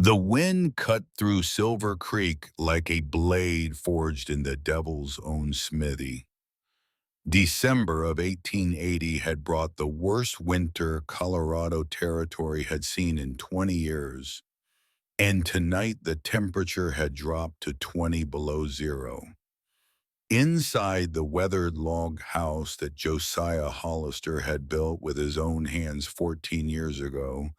The wind cut through Silver Creek like a blade forged in the devil's own smithy. December of 1880 had brought the worst winter Colorado Territory had seen in 20 years, and tonight the temperature had dropped to 20 below zero. Inside the weathered log house that Josiah Hollister had built with his own hands 14 years ago,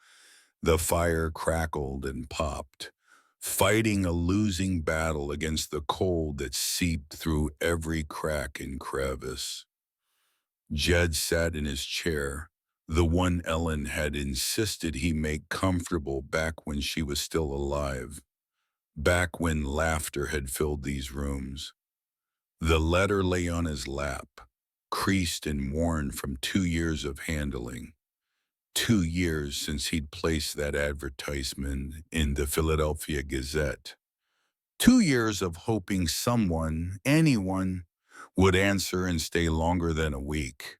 the fire crackled and popped, fighting a losing battle against the cold that seeped through every crack and crevice. Jed sat in his chair, the one Ellen had insisted he make comfortable back when she was still alive, back when laughter had filled these rooms. The letter lay on his lap, creased and worn from 2 years of handling. 2 years since he'd placed that advertisement in the Philadelphia Gazette. 2 years of hoping someone, anyone, would answer and stay longer than a week.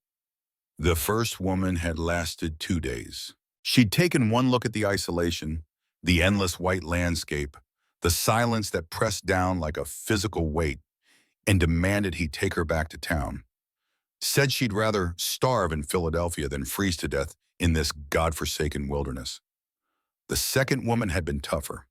The first woman had lasted 2 days. She'd taken one look at the isolation, the endless white landscape, the silence that pressed down like a physical weight, and demanded he take her back to town. Said she'd rather starve in Philadelphia than freeze to death in this godforsaken wilderness. The second woman had been tougher.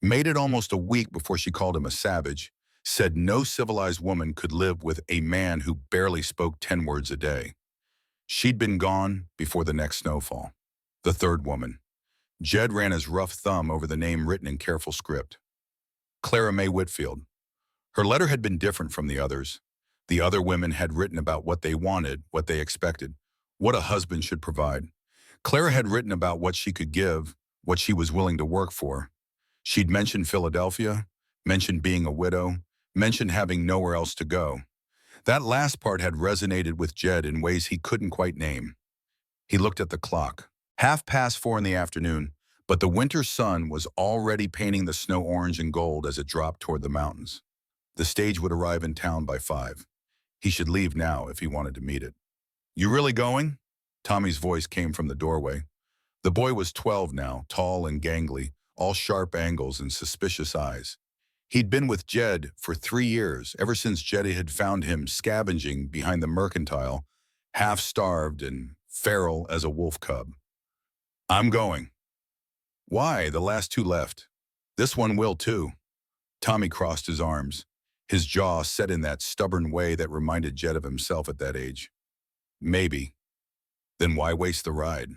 Made it almost a week before she called him a savage, said no civilized woman could live with a man who barely spoke 10 words a day. She'd been gone before the next snowfall. The third woman. Jed ran his rough thumb over the name written in careful script. Clara May Whitfield. Her letter had been different from the others. The other women had written about what they wanted, what they expected, what a husband should provide. Clara had written about what she could give, what she was willing to work for. She'd mentioned Philadelphia, mentioned being a widow, mentioned having nowhere else to go. That last part had resonated with Jed in ways he couldn't quite name. He looked at the clock. 4:30 in the afternoon, but the winter sun was already painting the snow orange and gold as it dropped toward the mountains. The stage would arrive in town by 5. He should leave now if he wanted to meet it. "You really going?" Tommy's voice came from the doorway. The boy was 12 now, tall and gangly, all sharp angles and suspicious eyes. He'd been with Jed for 3 years, ever since Jed had found him scavenging behind the mercantile, half-starved and feral as a wolf cub. "I'm going." "Why? The last two left." "This one will too." Tommy crossed his arms, his jaw set in that stubborn way that reminded Jed of himself at that age. "Maybe." "Then why waste the ride?"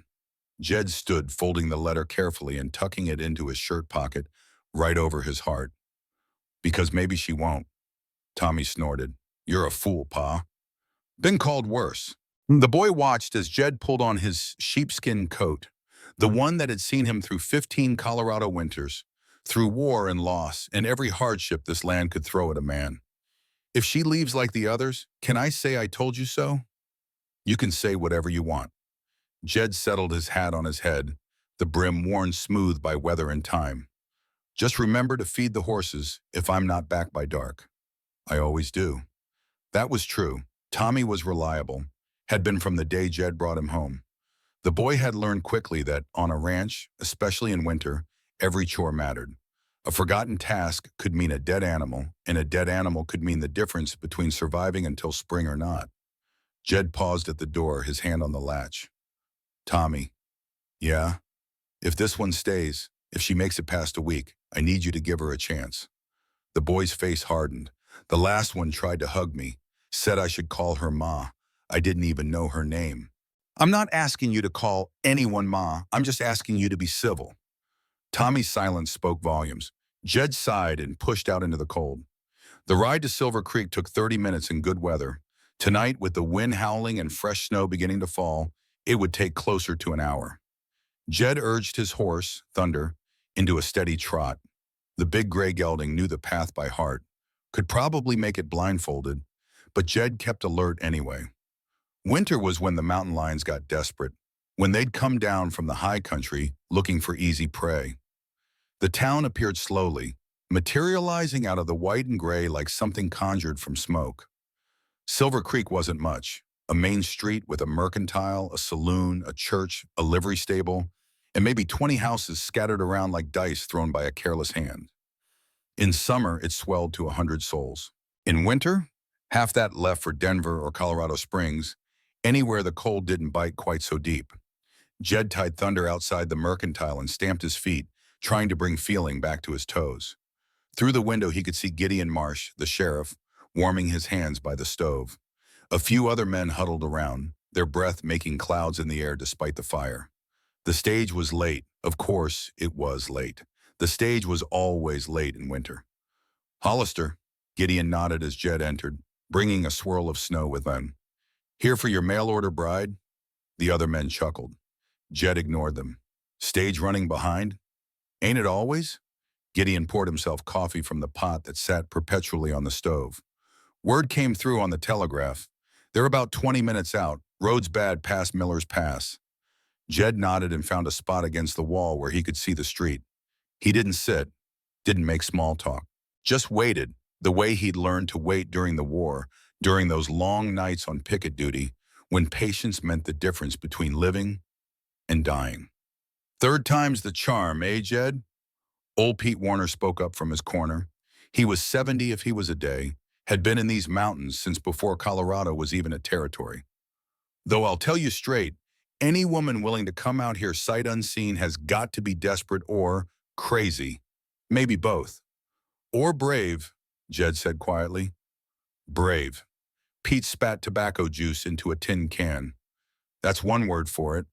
Jed stood, folding the letter carefully and tucking it into his shirt pocket, right over his heart. "Because maybe she won't." Tommy snorted. "You're a fool, Pa." "Been called worse." The boy watched as Jed pulled on his sheepskin coat, the one that had seen him through 15 Colorado winters, through war and loss and every hardship this land could throw at a man. "If she leaves like the others, can I say I told you so?" "You can say whatever you want." Jed settled his hat on his head, the brim worn smooth by weather and time. "Just remember to feed the horses if I'm not back by dark." "I always do." That was true. Tommy was reliable, had been from the day Jed brought him home. The boy had learned quickly that on a ranch, especially in winter, every chore mattered. A forgotten task could mean a dead animal, and a dead animal could mean the difference between surviving until spring or not. Jed paused at the door, his hand on the latch. "Tommy." "Yeah?" "If this one stays, if she makes it past a week, I need you to give her a chance." The boy's face hardened. "The last one tried to hug me, said I should call her Ma. I didn't even know her name." "I'm not asking you to call anyone Ma. I'm just asking you to be civil." Tommy's silence spoke volumes. Jed sighed and pushed out into the cold. The ride to Silver Creek took 30 minutes in good weather. Tonight, with the wind howling and fresh snow beginning to fall, it would take closer to an hour. Jed urged his horse, Thunder, into a steady trot. The big gray gelding knew the path by heart, could probably make it blindfolded, but Jed kept alert anyway. Winter was when the mountain lions got desperate, when they'd come down from the high country looking for easy prey. The town appeared slowly, materializing out of the white and gray like something conjured from smoke. Silver Creek wasn't much. A main street with a mercantile, a saloon, a church, a livery stable. and maybe 20 houses scattered around like dice thrown by a careless hand. In summer, it swelled to 100 souls. In winter, half that left for Denver or Colorado Springs, anywhere the cold didn't bite quite so deep. Jed tied thunder outside the mercantile and stamped his feet, trying to bring feeling back to his toes. Through the window, he could see Gideon Marsh, the sheriff, warming his hands by the stove. A few other men huddled around, their breath making clouds in the air despite the fire. The stage was late. Of course, it was late. The stage was always late in winter. Hollister, Gideon nodded as Jed entered, bringing a swirl of snow with him. Here for your mail-order bride? The other men chuckled. Jed ignored them. Stage running behind? Ain't it always? Gideon poured himself coffee from the pot that sat perpetually on the stove. Word came through on the telegraph. They're about 20 minutes out. Road's bad past Miller's Pass. Jed nodded and found a spot against the wall where he could see the street. He didn't sit, didn't make small talk. Just waited, the way he'd learned to wait during the war, during those long nights on picket duty, when patience meant the difference between living and dying. Third time's the charm, eh, Jed? Old Pete Warner spoke up from his corner. He was 70 if he was a day, had been in these mountains since before Colorado was even a territory. Though I'll tell you straight, any woman willing to come out here sight unseen has got to be desperate or crazy. Maybe both. Or brave, Jed said quietly. Brave. Pete spat tobacco juice into a tin can. That's one word for it.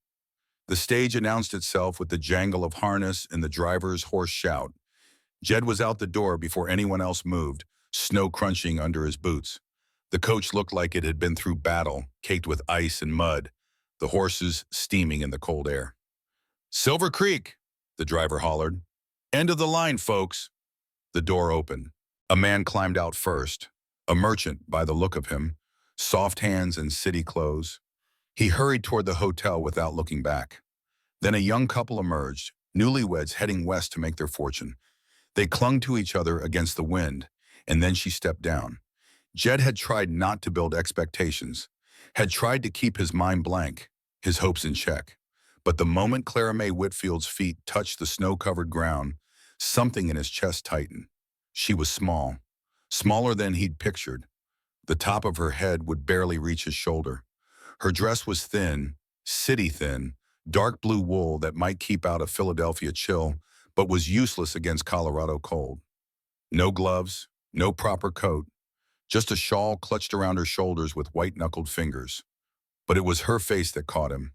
The stage announced itself with the jangle of harness and the driver's hoarse shout. Jed was out the door before anyone else moved, snow crunching under his boots. The coach looked like it had been through battle, caked with ice and mud, the horses steaming in the cold air. Silver Creek, the driver hollered. End of the line, folks. The door opened. A man climbed out first, a merchant by the look of him, soft hands and city clothes. He hurried toward the hotel without looking back. Then a young couple emerged, newlyweds heading west to make their fortune. They clung to each other against the wind, and then she stepped down. Jed had tried not to build expectations, had tried to keep his mind blank, his hopes in check. But the moment Clara Mae Whitfield's feet touched the snow-covered ground, something in his chest tightened. She was small, smaller than he'd pictured. The top of her head would barely reach his shoulder. Her dress was thin, city thin, dark blue wool that might keep out a Philadelphia chill, but was useless against Colorado cold. No gloves, no proper coat, just a shawl clutched around her shoulders with white-knuckled fingers. But it was her face that caught him.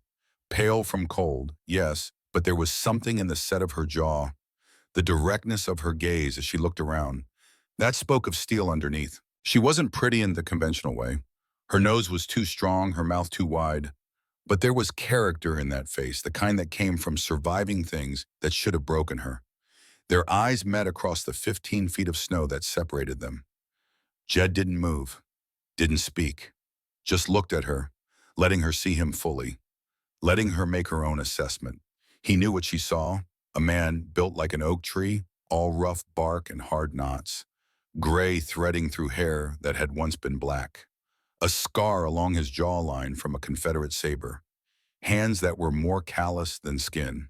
Pale from cold, yes, but there was something in the set of her jaw, the directness of her gaze as she looked around. That spoke of steel underneath. She wasn't pretty in the conventional way. Her nose was too strong, her mouth too wide. But there was character in that face, the kind that came from surviving things that should have broken her. Their eyes met across the 15 feet of snow that separated them. Jed didn't move, didn't speak, just looked at her, letting her see him fully, letting her make her own assessment. He knew what she saw, a man built like an oak tree, all rough bark and hard knots, gray threading through hair that had once been black, a scar along his jawline from a Confederate saber, hands that were more callous than skin.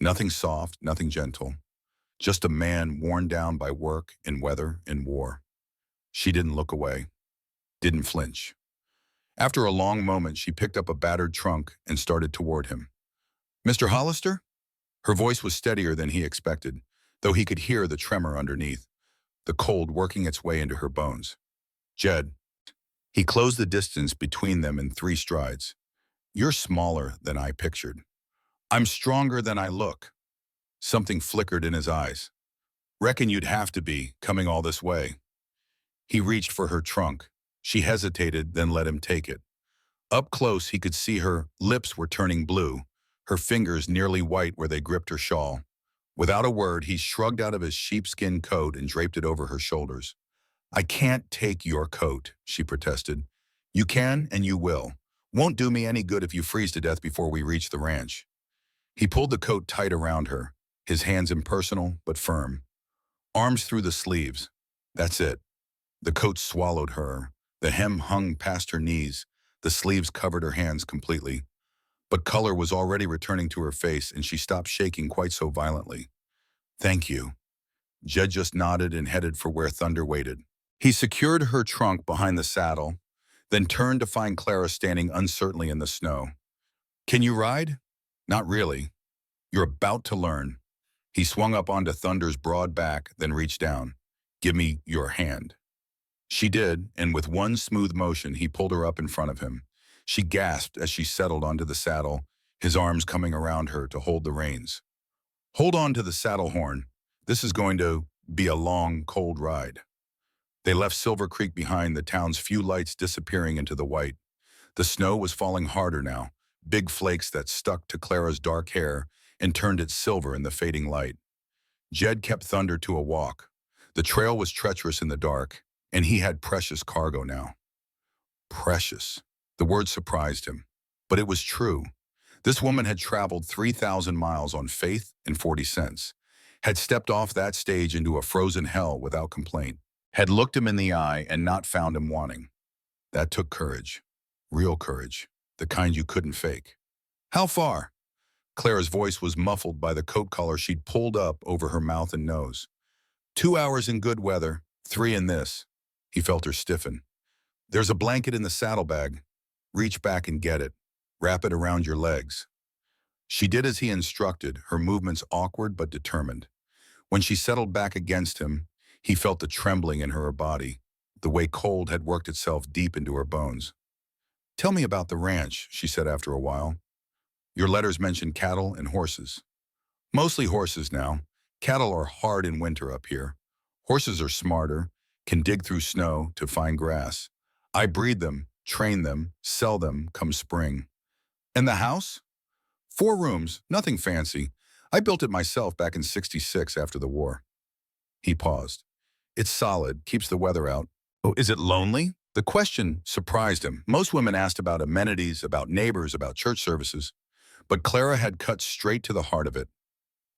Nothing soft, nothing gentle, just a man worn down by work and weather and war. She didn't look away, didn't flinch. After a long moment, she picked up a battered trunk and started toward him. Mr. Hollister? Her voice was steadier than he expected, though he could hear the tremor underneath, the cold working its way into her bones. Jed. He closed the distance between them in 3 strides. You're smaller than I pictured. I'm stronger than I look. Something flickered in his eyes. Reckon you'd have to be, coming all this way. He reached for her trunk. She hesitated, then let him take it. Up close, he could see her lips were turning blue, her fingers nearly white where they gripped her shawl. Without a word, he shrugged out of his sheepskin coat and draped it over her shoulders. I can't take your coat, she protested. You can and you will. Won't do me any good if you freeze to death before we reach the ranch. He pulled the coat tight around her, his hands impersonal but firm. Arms through the sleeves. That's it. The coat swallowed her. The hem hung past her knees. The sleeves covered her hands completely. But color was already returning to her face, and she stopped shaking quite so violently. "Thank you." Jed just nodded and headed for where Thunder waited. He secured her trunk behind the saddle, then turned to find Clara standing uncertainly in the snow. "Can you ride?" "Not really. You're about to learn." He swung up onto Thunder's broad back, then reached down. "Give me your hand." She did, and with one smooth motion, he pulled her up in front of him. She gasped as she settled onto the saddle, his arms coming around her to hold the reins. "Hold on to the saddle horn. This is going to be a long, cold ride." They left Silver Creek behind, the town's few lights disappearing into the white. The snow was falling harder now, big flakes that stuck to Clara's dark hair and turned it silver in the fading light. Jed kept Thunder to a walk. The trail was treacherous in the dark, and he had precious cargo now. Precious. The word surprised him. But it was true. This woman had traveled 3,000 miles on faith and 40 cents, had stepped off that stage into a frozen hell without complaint, had looked him in the eye and not found him wanting. That took courage. Real courage. The kind you couldn't fake. "How far?" Clara's voice was muffled by the coat collar she'd pulled up over her mouth and nose. 2 hours in good weather, 3 in this." He felt her stiffen. "There's a blanket in the saddlebag. Reach back and get it. Wrap it around your legs." She did as he instructed, her movements awkward but determined. When she settled back against him, he felt the trembling in her body, the way cold had worked itself deep into her bones. "Tell me about the ranch," she said after a while. "Your letters mention cattle and horses." "Mostly horses now. Cattle are hard in winter up here. Horses are smarter, can dig through snow to find grass. I breed them, train them, sell them come spring." "And the house?" "4 rooms, nothing fancy. I built it myself back in '66 after the war." He paused. "It's solid, keeps the weather out." "Oh, is it lonely?" The question surprised him. Most women asked about amenities, about neighbors, about church services. But Clara had cut straight to the heart of it.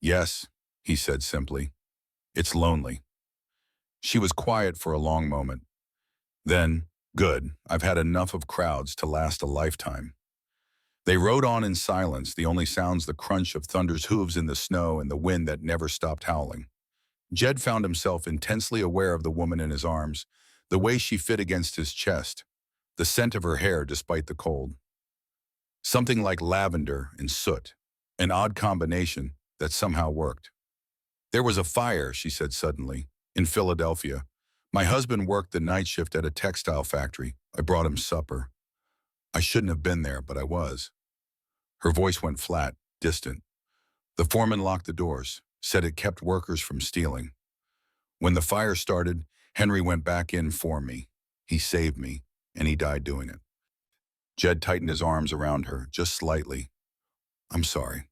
"Yes," he said simply. "It's lonely." She was quiet for a long moment. Then, "Good, I've had enough of crowds to last a lifetime." They rode on in silence, the only sounds the crunch of Thunder's hooves in the snow and the wind that never stopped howling. Jed found himself intensely aware of the woman in his arms, the way she fit against his chest, the scent of her hair despite the cold. Something like lavender and soot, an odd combination that somehow worked. "There was a fire," she said suddenly, "in Philadelphia. My husband worked the night shift at a textile factory. I brought him supper. I shouldn't have been there, but I was." Her voice went flat, distant. "The foreman locked the doors, said it kept workers from stealing. When the fire started, Henry went back in for me. He saved me, and he died doing it." Jed tightened his arms around her, just slightly. "I'm sorry.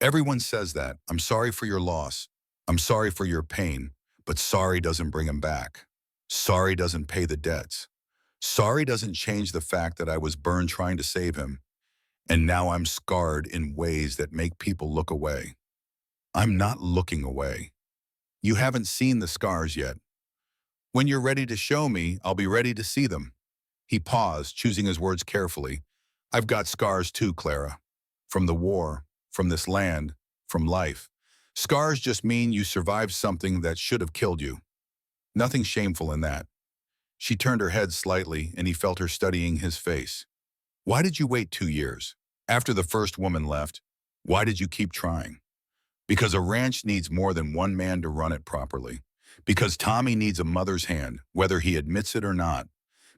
Everyone says that. I'm sorry for your loss. I'm sorry for your pain. But sorry doesn't bring him back. Sorry doesn't pay the debts. Sorry doesn't change the fact that I was burned trying to save him. And now I'm scarred in ways that make people look away. I'm not looking away. You haven't seen the scars yet. When you're ready to show me, I'll be ready to see them." He paused, choosing his words carefully. "I've got scars too, Clara. From the war, from this land, from life. Scars just mean you survived something that should have killed you. Nothing shameful in that." She turned her head slightly, and he felt her studying his face. "Why did you wait 2 years? After the first woman left, why did you keep trying?" "Because a ranch needs more than one man to run it properly. Because Tommy needs a mother's hand, whether he admits it or not.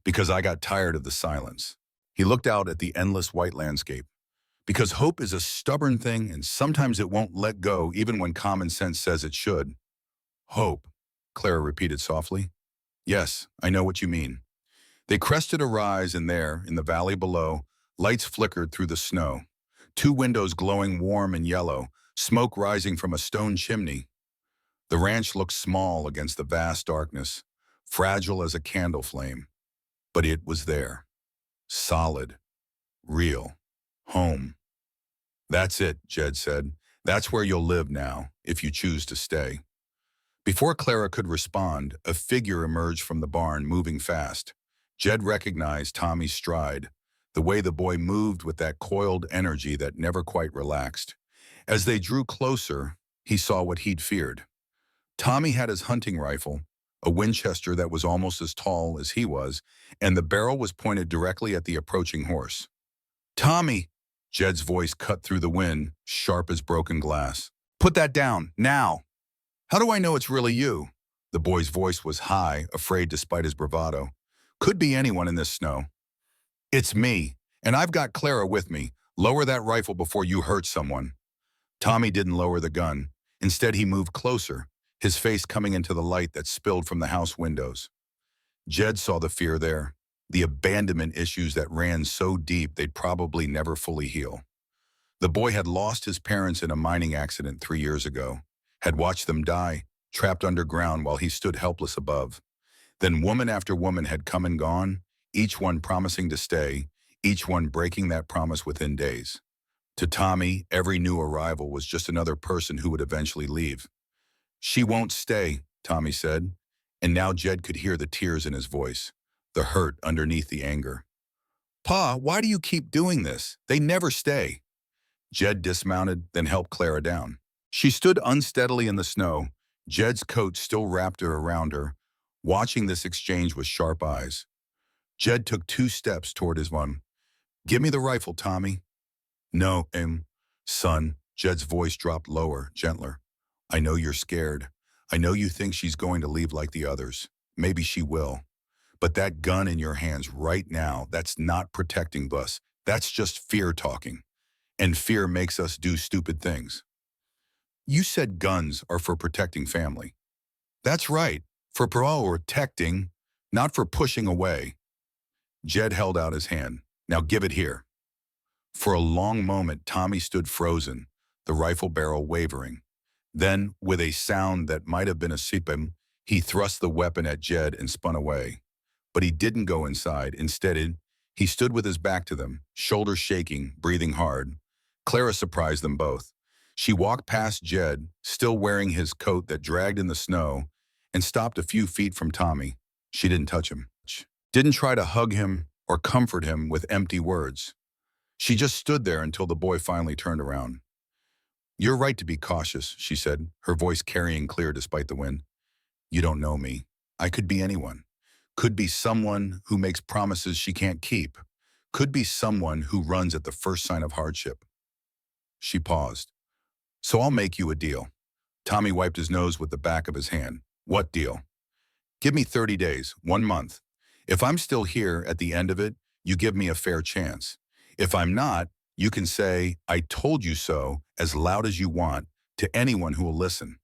Because I got tired of the silence." He looked out at the endless white landscape. "Because hope is a stubborn thing, and sometimes it won't let go even when common sense says it should." "Hope," Clara repeated softly. "Yes, I know what you mean." They crested a rise, and there, in the valley below, lights flickered through the snow. 2 windows glowing warm and yellow, smoke rising from a stone chimney. The ranch looked small against the vast darkness, fragile as a candle flame. But it was there. Solid. Real. Home. "That's it," Jed said. "That's where you'll live now, if you choose to stay." Before Clara could respond, a figure emerged from the barn, moving fast. Jed recognized Tommy's stride, the way the boy moved with that coiled energy that never quite relaxed. As they drew closer, he saw what he'd feared. Tommy had his hunting rifle, a Winchester that was almost as tall as he was, and the barrel was pointed directly at the approaching horse. "Tommy!" Jed's voice cut through the wind, sharp as broken glass. "Put that down, now!" "How do I know it's really you?" The boy's voice was high, afraid despite his bravado. "Could be anyone in this snow." "It's me, and I've got Clara with me. Lower that rifle before you hurt someone." Tommy didn't lower the gun. Instead, he moved closer, his face coming into the light that spilled from the house windows. Jed saw the fear there, the abandonment issues that ran so deep they'd probably never fully heal. The boy had lost his parents in a mining accident 3 years ago, had watched them die, trapped underground while he stood helpless above. Then woman after woman had come and gone, each one promising to stay, each one breaking that promise within days. To Tommy, every new arrival was just another person who would eventually leave. "She won't stay," Tommy said, and now Jed could hear the tears in his voice, the hurt underneath the anger. "Pa, why do you keep doing this? They never stay." Jed dismounted, then helped Clara down. She stood unsteadily in the snow, Jed's coat still wrapped around her, watching this exchange with sharp eyes. Jed took 2 steps toward his mom. "Give me the rifle, Tommy." "No, son," Jed's voice dropped lower, gentler. "I know you're scared. I know you think she's going to leave like the others. Maybe she will. But that gun in your hands right now, that's not protecting us. That's just fear talking. And fear makes us do stupid things." "You said guns are for protecting family." "That's right. For protecting, not for pushing away." Jed held out his hand. "Now give it here." For a long moment, Tommy stood frozen, the rifle barrel wavering. Then, with a sound that might have been a sipim, he thrust the weapon at Jed and spun away. But he didn't go inside. Instead, he stood with his back to them, shoulders shaking, breathing hard. Clara surprised them both. She walked past Jed, still wearing his coat that dragged in the snow, and stopped a few feet from Tommy. She didn't touch him. Didn't try to hug him or comfort him with empty words. She just stood there until the boy finally turned around. "You're right to be cautious," she said, her voice carrying clear despite the wind. "You don't know me. I could be anyone. Could be someone who makes promises she can't keep. Could be someone who runs at the first sign of hardship." She paused. "So I'll make you a deal." Tommy wiped his nose with the back of his hand. "What deal?" "Give me 30 days, 1 month. If I'm still here at the end of it, you give me a fair chance. If I'm not, you can say, 'I told you so,' as loud as you want, to anyone who will listen."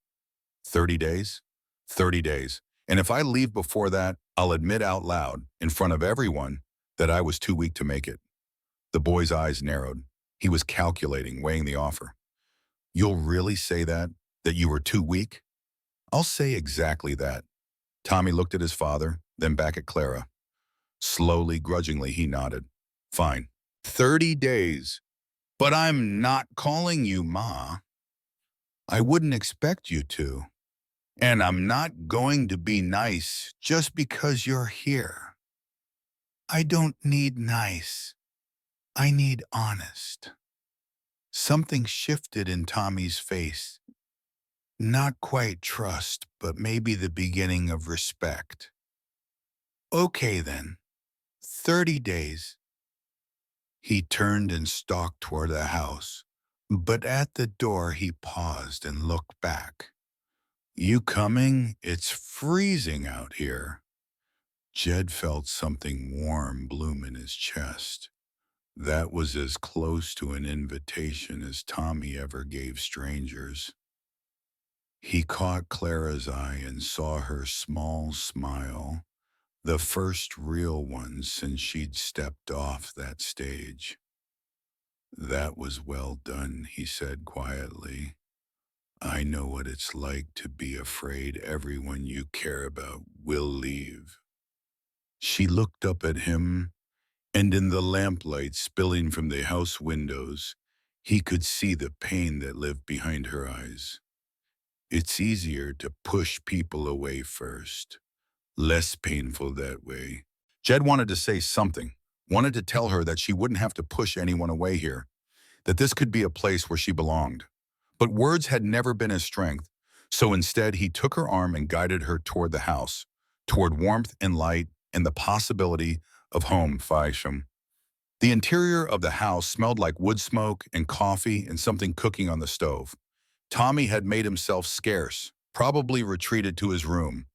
30 days? 30 days. And if I leave before that, I'll admit out loud, in front of everyone, that I was too weak to make it. The boy's eyes narrowed. He was calculating, weighing the offer. "You'll really say that? That you were too weak?" "I'll say exactly that." Tommy looked at his father, then back at Clara. Slowly, grudgingly, he nodded. "Fine. 30 days. But I'm not calling you Ma. I wouldn't expect you to. And I'm not going to be nice just because you're here. I don't need nice. I need honest." Something shifted in Tommy's face. Not quite trust, but maybe the beginning of respect. "Okay then. 30 days. He turned and stalked toward the house, but at the door he paused and looked back. "You coming? It's freezing out here." Jed felt something warm bloom in his chest. That was as close to an invitation as Tommy ever gave strangers. He caught Clara's eye and saw her small smile, the first real one since she'd stepped off that stage. "That was well done," he said quietly. "I know what it's like to be afraid everyone you care about will leave." She looked up at him, and in the lamplight spilling from the house windows, he could see the pain that lived behind her eyes. "It's easier to push people away first. Less painful that way." Jed wanted to say something, wanted to tell her that she wouldn't have to push anyone away here, that this could be a place where she belonged. But words had never been his strength, so instead he took her arm and guided her toward the house, toward warmth and light and the possibility of home Faisham. The interior of the house smelled like wood smoke and coffee and something cooking on the stove. Tommy had made himself scarce, probably retreated to his room.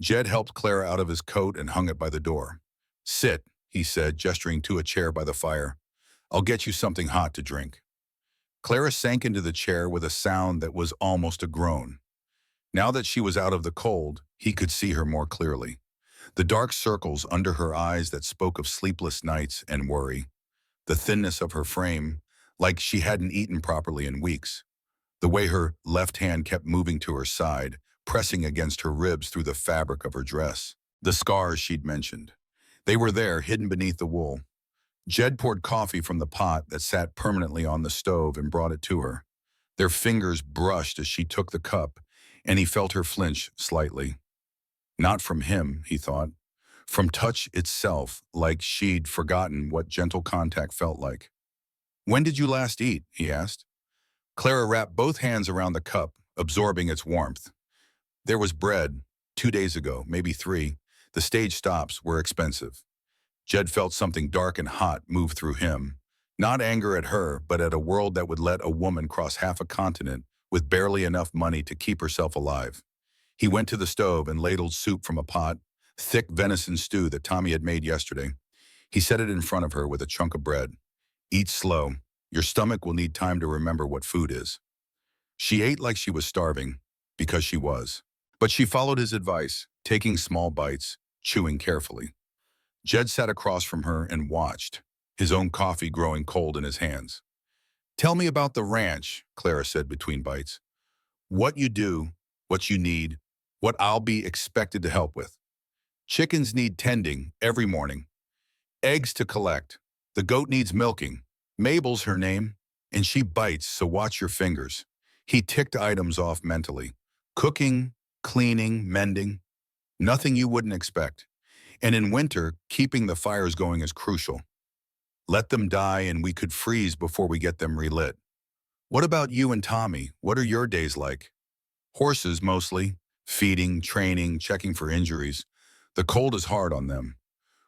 Jed helped Clara out of his coat and hung it by the door. "Sit," he said, gesturing to a chair by the fire. "I'll get you something hot to drink." Clara sank into the chair with a sound that was almost a groan. Now that she was out of the cold, he could see her more clearly. The dark circles under her eyes that spoke of sleepless nights and worry. The thinness of her frame, like she hadn't eaten properly in weeks. The way her left hand kept moving to her side, pressing against her ribs through the fabric of her dress. The scars she'd mentioned. They were there, hidden beneath the wool. Jed poured coffee from the pot that sat permanently on the stove and brought it to her. Their fingers brushed as she took the cup, and he felt her flinch slightly. Not from him, he thought. From touch itself, like she'd forgotten what gentle contact felt like. "When did you last eat?" he asked. Clara wrapped both hands around the cup, absorbing its warmth. "There was bread, 2 days ago, maybe 3. The stage stops were expensive." Jed felt something dark and hot move through him. Not anger at her, but at a world that would let a woman cross half a continent with barely enough money to keep herself alive. He went to the stove and ladled soup from a pot, thick venison stew that Tommy had made yesterday. He set it in front of her with a chunk of bread. "Eat slow. Your stomach will need time to remember what food is." She ate like she was starving, because she was. But she followed his advice, taking small bites, chewing carefully. Jed sat across from her and watched, his own coffee growing cold in his hands. "Tell me about the ranch," Clara said between bites. "What you do, what you need, what I'll be expected to help with." "Chickens need tending every morning. Eggs to collect. The goat needs milking. Mabel's her name, and she bites, so watch your fingers." He ticked items off mentally. Cooking, cleaning, mending. Nothing you wouldn't expect. And in winter, keeping the fires going is crucial. Let them die and we could freeze before we get them relit. "What about you and Tommy? What are your days like?" "Horses, mostly. Feeding, training, checking for injuries. The cold is hard on them.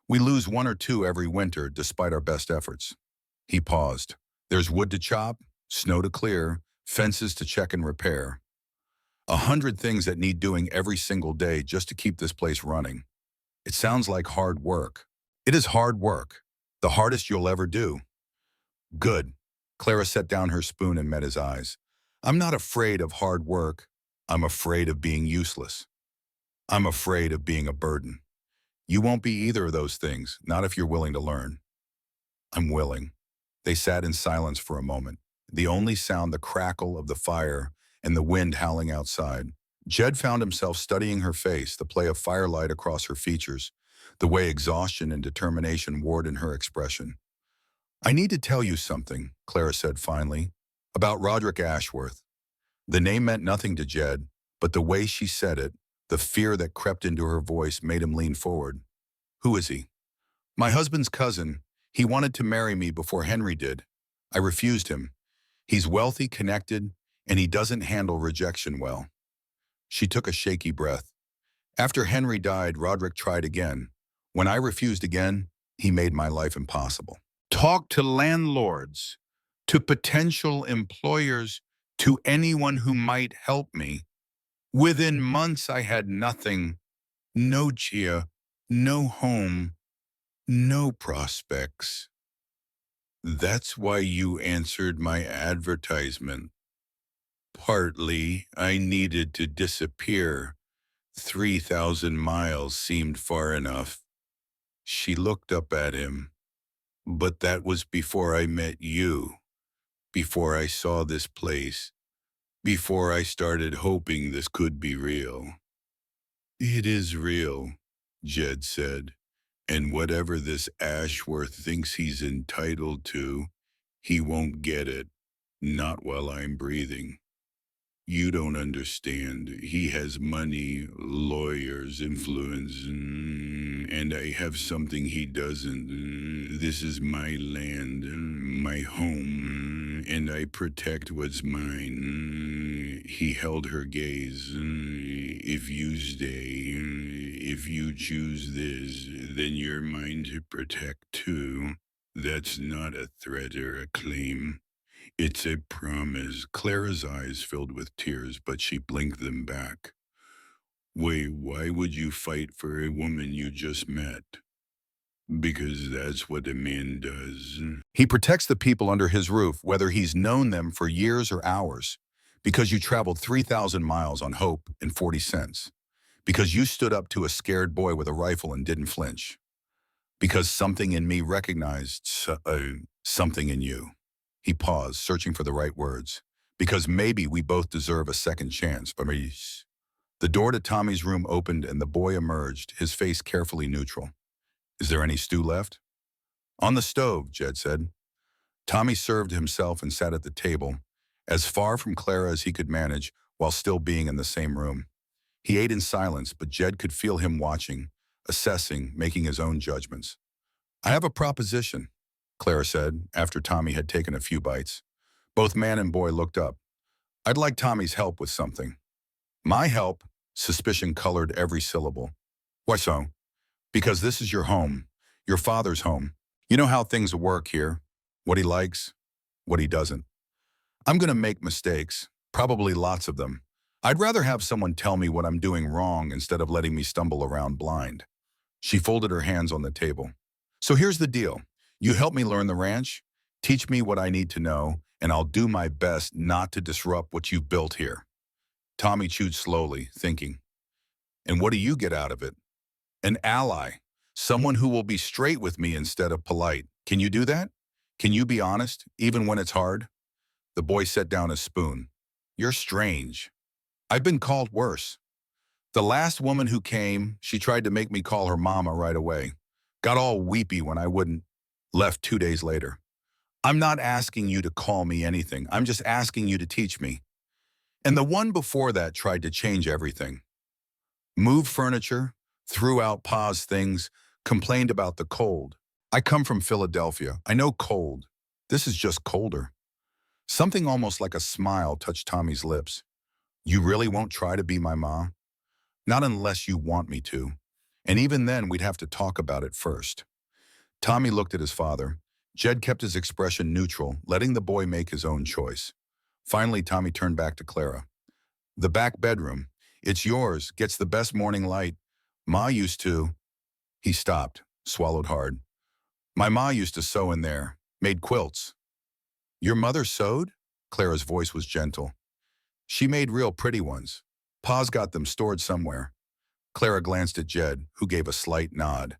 We lose 1 or 2 every winter, despite our best efforts." He paused. "There's wood to chop, snow to clear, fences to check and repair. 100 things that need doing every single day just to keep this place running. It sounds like hard work." "It is hard work. The hardest you'll ever do." "Good." Clara set down her spoon and met his eyes. "I'm not afraid of hard work. I'm afraid of being useless. I'm afraid of being a burden. You won't be either of those things, not if you're willing to learn." "I'm willing." They sat in silence for a moment, the only sound the crackle of the fire and the wind howling outside. Jed found himself studying her face, the play of firelight across her features, the way exhaustion and determination warred in her expression. "I need to tell you something," Clara said finally, "about Roderick Ashworth." The name meant nothing to Jed, but the way she said it, the fear that crept into her voice made him lean forward. "Who is he?" "My husband's cousin. He wanted to marry me before Henry did. I refused him. He's wealthy, connected, and he doesn't handle rejection well." She took a shaky breath. "After Henry died, Roderick tried again. When I refused again, he made my life impossible. Talk to landlords, to potential employers, to anyone who might help me. Within months, I had nothing. No Chia, no home, no prospects." "That's why you answered my advertisement." "Partly, I needed to disappear. 3,000 miles seemed far enough." She looked up at him. "But that was before I met you, before I saw this place, before I started hoping this could be real." "It is real," Jed said, "and whatever this Ashworth thinks he's entitled to, he won't get it, not while I'm breathing. You don't understand. He has money, lawyers, influence, and I have something he doesn't. This is my land, my home, and I protect what's mine. He held her gaze. If you stay, if you choose this, then you're mine to protect too. That's not a threat or a claim. It's a promise. Clara's eyes filled with tears, but she blinked them back. Wait, why would you fight for a woman you just met? Because that's what a man does. He protects the people under his roof, whether he's known them for years or hours. Because you traveled 3,000 miles on hope and 40 cents. Because you stood up to a scared boy with a rifle and didn't flinch. Because something in me recognized something in you. He paused, searching for the right words. Because maybe we both deserve a second chance. The door to Tommy's room opened and the boy emerged, his face carefully neutral. Is there any stew left? On the stove, Jed said. Tommy served himself and sat at the table, as far from Clara as he could manage while still being in the same room. He ate in silence, but Jed could feel him watching, assessing, making his own judgments. I have a proposition, Clara said, after Tommy had taken a few bites. Both man and boy looked up. I'd like Tommy's help with something. My help? Suspicion colored every syllable. Why so? Because this is your home, your father's home. You know how things work here, what he likes, what he doesn't. I'm going to make mistakes, probably lots of them. I'd rather have someone tell me what I'm doing wrong instead of letting me stumble around blind. She folded her hands on the table. So here's the deal. You help me learn the ranch, teach me what I need to know, and I'll do my best not to disrupt what you've built here. Tommy chewed slowly, thinking. And what do you get out of it? An ally. Someone who will be straight with me instead of polite. Can you do that? Can you be honest, even when it's hard? The boy set down his spoon. You're strange. I've been called worse. The last woman who came, she tried to make me call her mama right away. Got all weepy when I wouldn't. Left 2 days later. I'm not asking you to call me anything. I'm just asking you to teach me. And the one before that tried to change everything. Moved furniture, threw out Pa's things, complained about the cold. I come from Philadelphia. I know cold. This is just colder. Something almost like a smile touched Tommy's lips. You really won't try to be my ma? Not unless you want me to. And even then, we'd have to talk about it first. Tommy looked at his father. Jed kept his expression neutral, letting the boy make his own choice. Finally, Tommy turned back to Clara. The back bedroom. It's yours, gets the best morning light. Ma used to. He stopped, swallowed hard. My ma used to sew in there, made quilts. Your mother sewed? Clara's voice was gentle. She made real pretty ones. Pa's got them stored somewhere. Clara glanced at Jed, who gave a slight nod.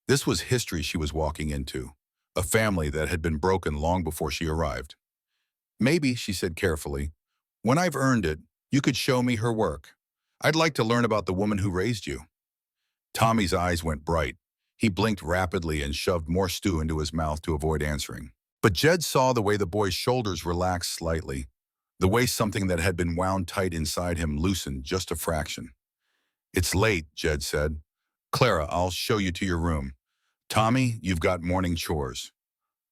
This was history she was walking into, a family that had been broken long before she arrived. Maybe, she said carefully, when I've earned it, you could show me her work. I'd like to learn about the woman who raised you. Tommy's eyes went bright. He blinked rapidly and shoved more stew into his mouth to avoid answering. But Jed saw the way the boy's shoulders relaxed slightly, the way something that had been wound tight inside him loosened just a fraction. It's late, Jed said. Clara, I'll show you to your room. Tommy, you've got morning chores.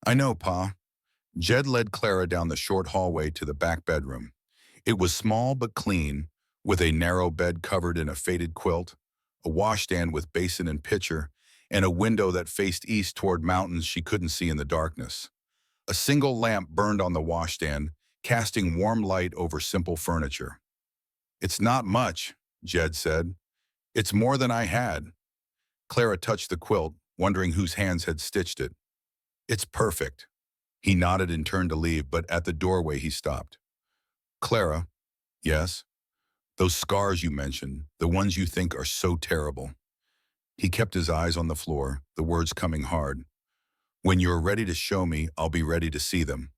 I know, Pa. Jed led Clara down the short hallway to the back bedroom. It was small but clean, with a narrow bed covered in a faded quilt, a washstand with basin and pitcher, and a window that faced east toward mountains she couldn't see in the darkness. A single lamp burned on the washstand, casting warm light over simple furniture. It's not much, Jed said. It's more than I had. Clara touched the quilt, wondering whose hands had stitched it. It's perfect. He nodded and turned to leave, but at the doorway he stopped. Clara, yes? Those scars you mentioned, the ones you think are so terrible. He kept his eyes on the floor, the words coming hard. When you're ready to show me, I'll be ready to see them.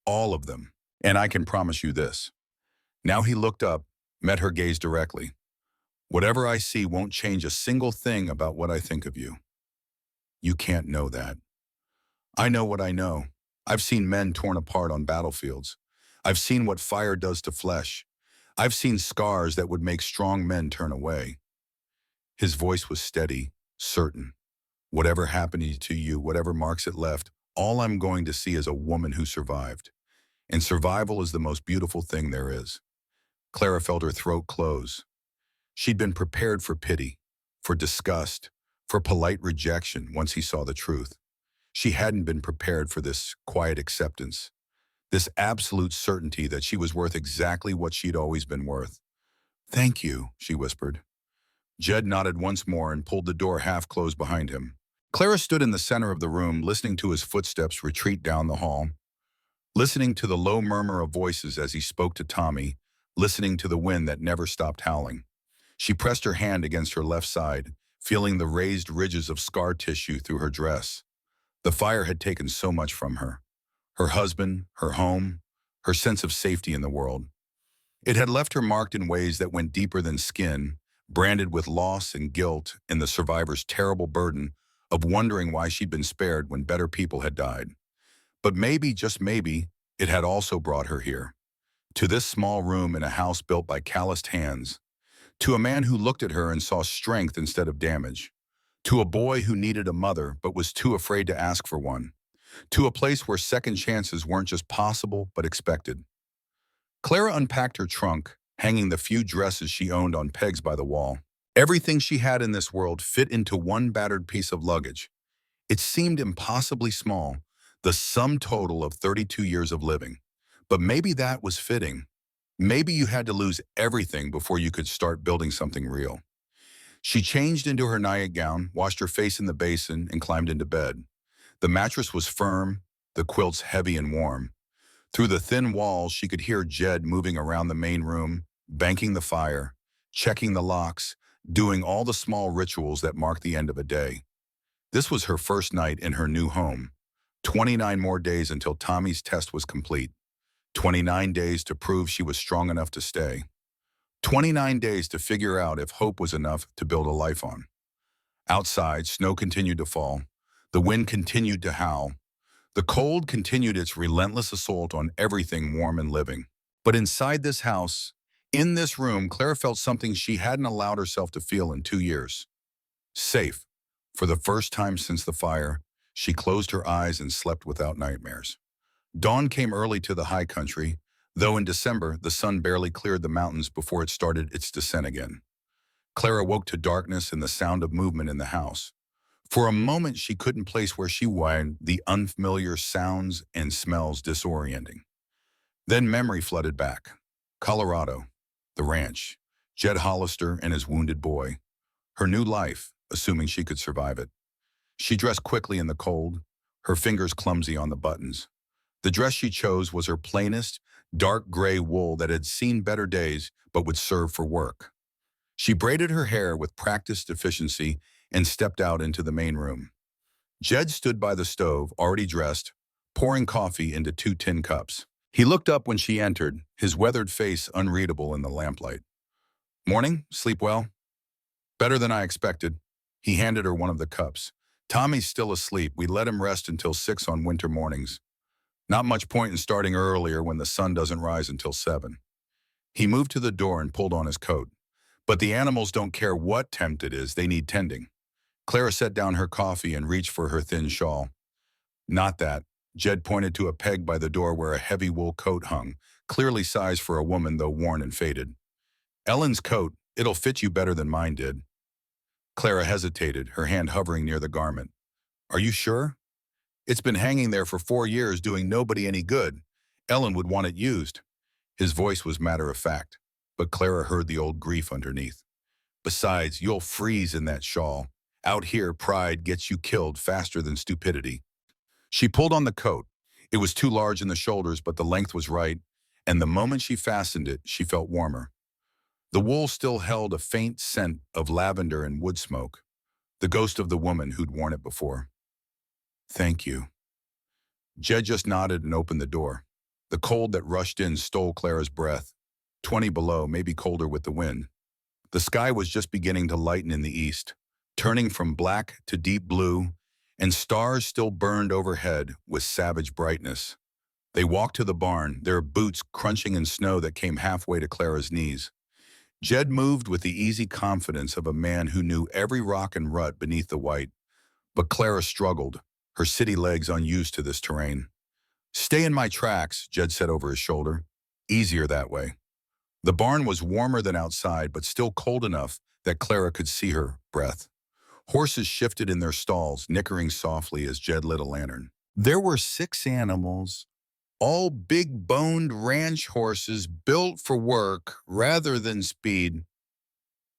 All of them. And I can promise you this. Now he looked up, met her gaze directly. Whatever I see won't change a single thing about what I think of you. You can't know that. I know what I know. I've seen men torn apart on battlefields. I've seen what fire does to flesh. I've seen scars that would make strong men turn away. His voice was steady, certain. Whatever happened to you, whatever marks it left, all I'm going to see is a woman who survived. And survival is the most beautiful thing there is. Clara felt her throat close. She'd been prepared for pity, for disgust, for polite rejection once he saw the truth. She hadn't been prepared for this quiet acceptance, this absolute certainty that she was worth exactly what she'd always been worth. "Thank you," she whispered. Jed nodded once more and pulled the door half closed behind him. Clara stood in the center of the room, listening to his footsteps retreat down the hall, listening to the low murmur of voices as he spoke to Tommy, listening to the wind that never stopped howling. She pressed her hand against her left side, feeling the raised ridges of scar tissue through her dress. The fire had taken so much from her. Her husband, her home, her sense of safety in the world. It had left her marked in ways that went deeper than skin, branded with loss and guilt and the survivor's terrible burden of wondering why she'd been spared when better people had died. But maybe, just maybe, it had also brought her here. To this small room in a house built by calloused hands. To a man who looked at her and saw strength instead of damage. To a boy who needed a mother but was too afraid to ask for one. To a place where second chances weren't just possible but expected. Clara unpacked her trunk, hanging the few dresses she owned on pegs by the wall. Everything she had in this world fit into one battered piece of luggage. It seemed impossibly small, the sum total of 32 years of living. But maybe that was fitting. Maybe you had to lose everything before you could start building something real. She changed into her nightgown, washed her face in the basin, and climbed into bed. The mattress was firm, the quilts heavy and warm. Through the thin walls, she could hear Jed moving around the main room, banking the fire, checking the locks, doing all the small rituals that mark the end of a day. This was her first night in her new home. 29 more days until Tommy's test was complete. 29 days to prove she was strong enough to stay. 29 days to figure out if hope was enough to build a life on. Outside, snow continued to fall. The wind continued to howl. The cold continued its relentless assault on everything warm and living. But inside this house, in this room, Clara felt something she hadn't allowed herself to feel in 2 years. Safe. For the first time since the fire, she closed her eyes and slept without nightmares. Dawn came early to the high country, though in December the sun barely cleared the mountains before it started its descent again. Clara woke to darkness and the sound of movement in the house. For a moment she couldn't place where she was, the unfamiliar sounds and smells disorienting. Then memory flooded back. Colorado, the ranch, Jed Hollister and his wounded boy. Her new life, assuming she could survive it. She dressed quickly in the cold, her fingers clumsy on the buttons. The dress she chose was her plainest, dark gray wool that had seen better days but would serve for work. She braided her hair with practiced efficiency and stepped out into the main room. Jed stood by the stove, already dressed, pouring coffee into 2 tin cups. He looked up when she entered, his weathered face unreadable in the lamplight. "Morning? Sleep well?" "Better than I expected." He handed her one of the cups. "Tommy's still asleep. We let him rest until 6 on winter mornings. Not much point in starting earlier when the sun doesn't rise until 7. He moved to the door and pulled on his coat. "But the animals don't care what temp it is, they need tending." Clara set down her coffee and reached for her thin shawl. "Not that." Jed pointed to a peg by the door where a heavy wool coat hung, clearly sized for a woman though worn and faded. "Ellen's coat, it'll fit you better than mine did." Clara hesitated, her hand hovering near the garment. "Are you sure? It's been hanging there for 4 years doing nobody any good. Ellen would want it used." His voice was matter of fact, but Clara heard the old grief underneath. "Besides, you'll freeze in that shawl. Out here, pride gets you killed faster than stupidity." She pulled on the coat. It was too large in the shoulders, but the length was right, and the moment she fastened it, she felt warmer. The wool still held a faint scent of lavender and wood smoke, the ghost of the woman who'd worn it before. "Thank you." Jed just nodded and opened the door. The cold that rushed in stole Clara's breath. 20 below, maybe colder with the wind. The sky was just beginning to lighten in the east, turning from black to deep blue, and stars still burned overhead with savage brightness. They walked to the barn, their boots crunching in snow that came halfway to Clara's knees. Jed moved with the easy confidence of a man who knew every rock and rut beneath the white, but Clara struggled, her city legs unused to this terrain. "Stay in my tracks," Jed said over his shoulder. "Easier that way." The barn was warmer than outside, but still cold enough that Clara could see her breath. Horses shifted in their stalls, nickering softly as Jed lit a lantern. There were 6 animals, all big-boned ranch horses built for work rather than speed.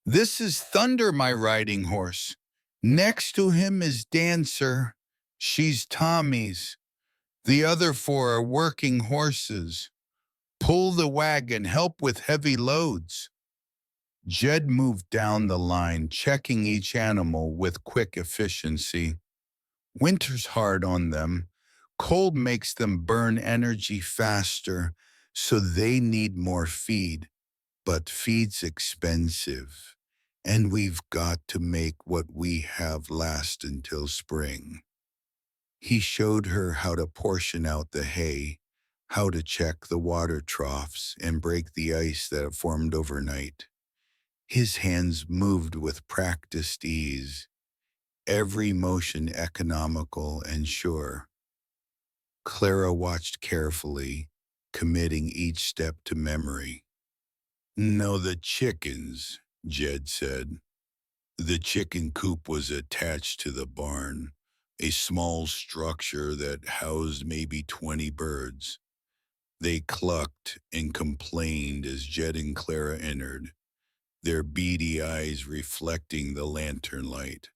"This is Thunder, my riding horse. Next to him is Dancer. She's Tommy's. The other 4 are working horses. Pull the wagon, help with heavy loads." Jed moved down the line, checking each animal with quick efficiency. "Winter's hard on them. Cold makes them burn energy faster, so they need more feed. But feed's expensive, and we've got to make what we have last until spring." He showed her how to portion out the hay, how to check the water troughs and break the ice that had formed overnight. His hands moved with practiced ease, every motion economical and sure. Clara watched carefully, committing each step to memory. "No, the chickens," Jed said. The chicken coop was attached to the barn, a small structure that housed maybe 20 birds. They clucked and complained as Jed and Clara entered, their beady eyes reflecting the lantern light.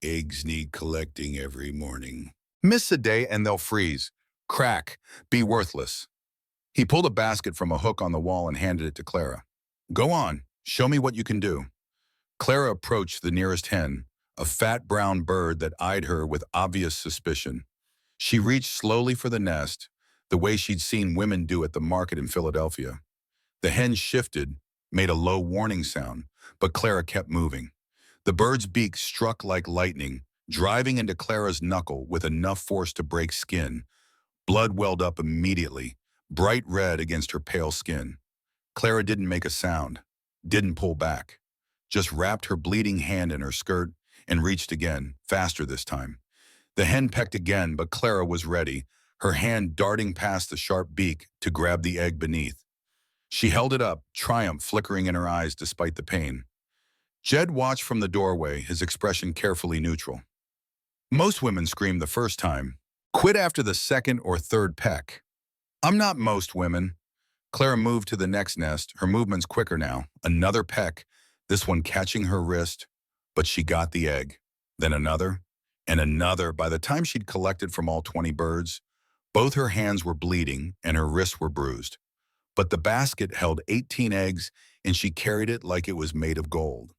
"Eggs need collecting every morning. Miss a day and they'll freeze, crack, be worthless." He pulled a basket from a hook on the wall and handed it to Clara. "Go on, show me what you can do." Clara approached the nearest hen, a fat brown bird that eyed her with obvious suspicion. She reached slowly for the nest, the way she'd seen women do at the market in Philadelphia. The hen shifted, made a low warning sound, but Clara kept moving. The bird's beak struck like lightning, driving into Clara's knuckle with enough force to break skin. Blood welled up immediately, bright red against her pale skin. Clara didn't make a sound, didn't pull back, just wrapped her bleeding hand in her skirt and reached again, faster this time. The hen pecked again, but Clara was ready, her hand darting past the sharp beak to grab the egg beneath. She held it up, triumph flickering in her eyes despite the pain. Jed watched from the doorway, his expression carefully neutral. "Most women scream the first time. Quit after the second or third peck." "I'm not most women." Clara moved to the next nest, her movements quicker now. Another peck, this one catching her wrist, but she got the egg. Then another, and another. By the time she'd collected from all 20 birds, both her hands were bleeding and her wrists were bruised. But the basket held 18 eggs, and she carried it like it was made of gold.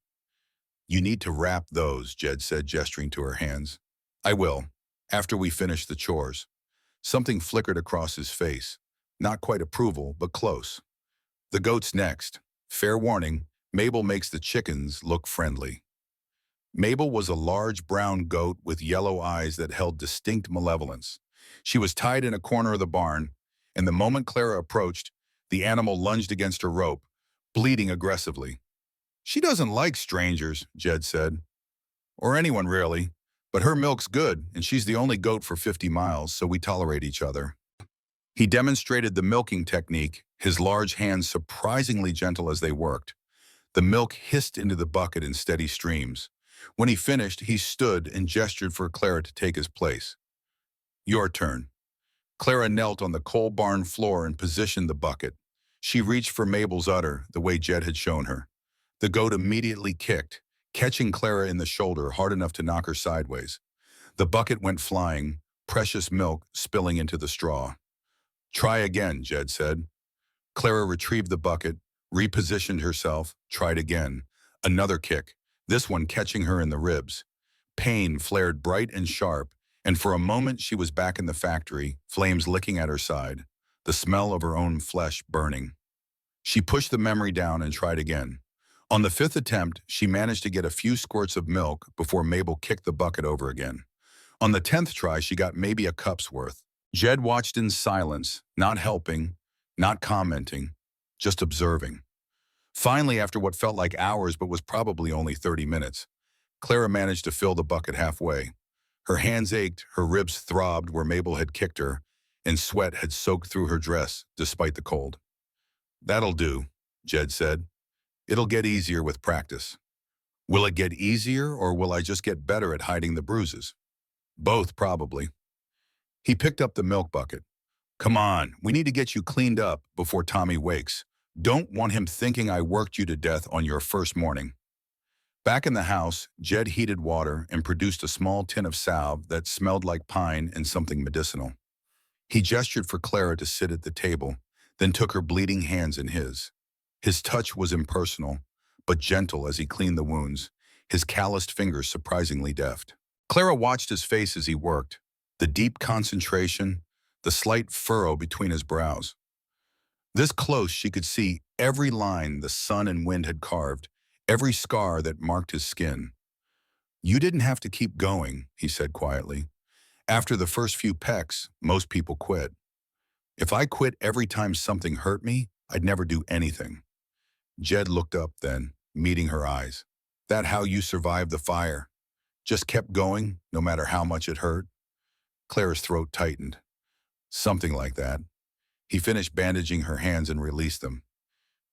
"You need to wrap those," Jed said, gesturing to her hands. "I will, after we finish the chores." Something flickered across his face. Not quite approval, but close. "The goat's next. Fair warning, Mabel makes the chickens look friendly." Mabel was a large brown goat with yellow eyes that held distinct malevolence. She was tied in a corner of the barn, and the moment Clara approached, the animal lunged against her rope, bleeding aggressively. "She doesn't like strangers," Jed said. "Or anyone, really. But her milk's good, and she's the only goat for 50 miles, so we tolerate each other." He demonstrated the milking technique, his large hands surprisingly gentle as they worked. The milk hissed into the bucket in steady streams. When he finished, he stood and gestured for Clara to take his place. "Your turn." Clara knelt on the coal barn floor and positioned the bucket. She reached for Mabel's udder, the way Jed had shown her. The goat immediately kicked, catching Clara in the shoulder hard enough to knock her sideways. The bucket went flying, precious milk spilling into the straw. "Try again," Jed said. Clara retrieved the bucket, repositioned herself, tried again. Another kick, this one catching her in the ribs. Pain flared bright and sharp, and for a moment she was back in the factory, flames licking at her side, the smell of her own flesh burning. She pushed the memory down and tried again. On the 5th attempt, she managed to get a few squirts of milk before Mabel kicked the bucket over again. On the 10th try, she got maybe a cup's worth. Jed watched in silence, not helping, not commenting, just observing. Finally, after what felt like hours but was probably only 30 minutes, Clara managed to fill the bucket halfway. Her hands ached, her ribs throbbed where Mabel had kicked her, and sweat had soaked through her dress despite the cold. "That'll do," Jed said. "It'll get easier with practice." "Will it get easier, or will I just get better at hiding the bruises?" "Both, probably." He picked up the milk bucket. "Come on, we need to get you cleaned up before Tommy wakes. Don't want him thinking I worked you to death on your first morning." Back in the house, Jed heated water and produced a small tin of salve that smelled like pine and something medicinal. He gestured for Clara to sit at the table, then took her bleeding hands in his. His touch was impersonal, but gentle as he cleaned the wounds, his calloused fingers surprisingly deft. Clara watched his face as he worked, the deep concentration, the slight furrow between his brows. This close, she could see every line the sun and wind had carved, every scar that marked his skin. "You didn't have to keep going," he said quietly. "After the first few pecks, most people quit. If I quit every time something hurt me, I'd never do anything." Jed looked up then, meeting her eyes. "That how you survived the fire? Just kept going, no matter how much it hurt?" Clara's throat tightened. "Something like that." He finished bandaging her hands and released them.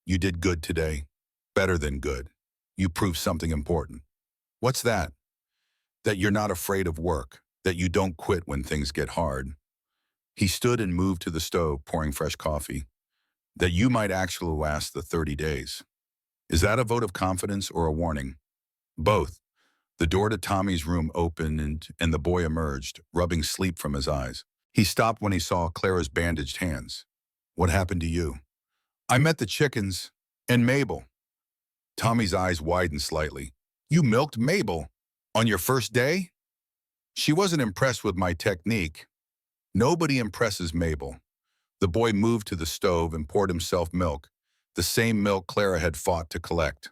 "You did good today. Better than good. You proved something important." "What's that?" "That you're not afraid of work, that you don't quit when things get hard." He stood and moved to the stove, pouring fresh coffee. "That you might actually last the 30 days. Is that a vote of confidence or a warning?" "Both." The door to Tommy's room opened and the boy emerged, rubbing sleep from his eyes. He stopped when he saw Clara's bandaged hands. "What happened to you?" "I met the chickens and Mabel." Tommy's eyes widened slightly. "You milked Mabel? On your first day?" "She wasn't impressed with my technique." "Nobody impresses Mabel." The boy moved to the stove and poured himself milk, the same milk Clara had fought to collect.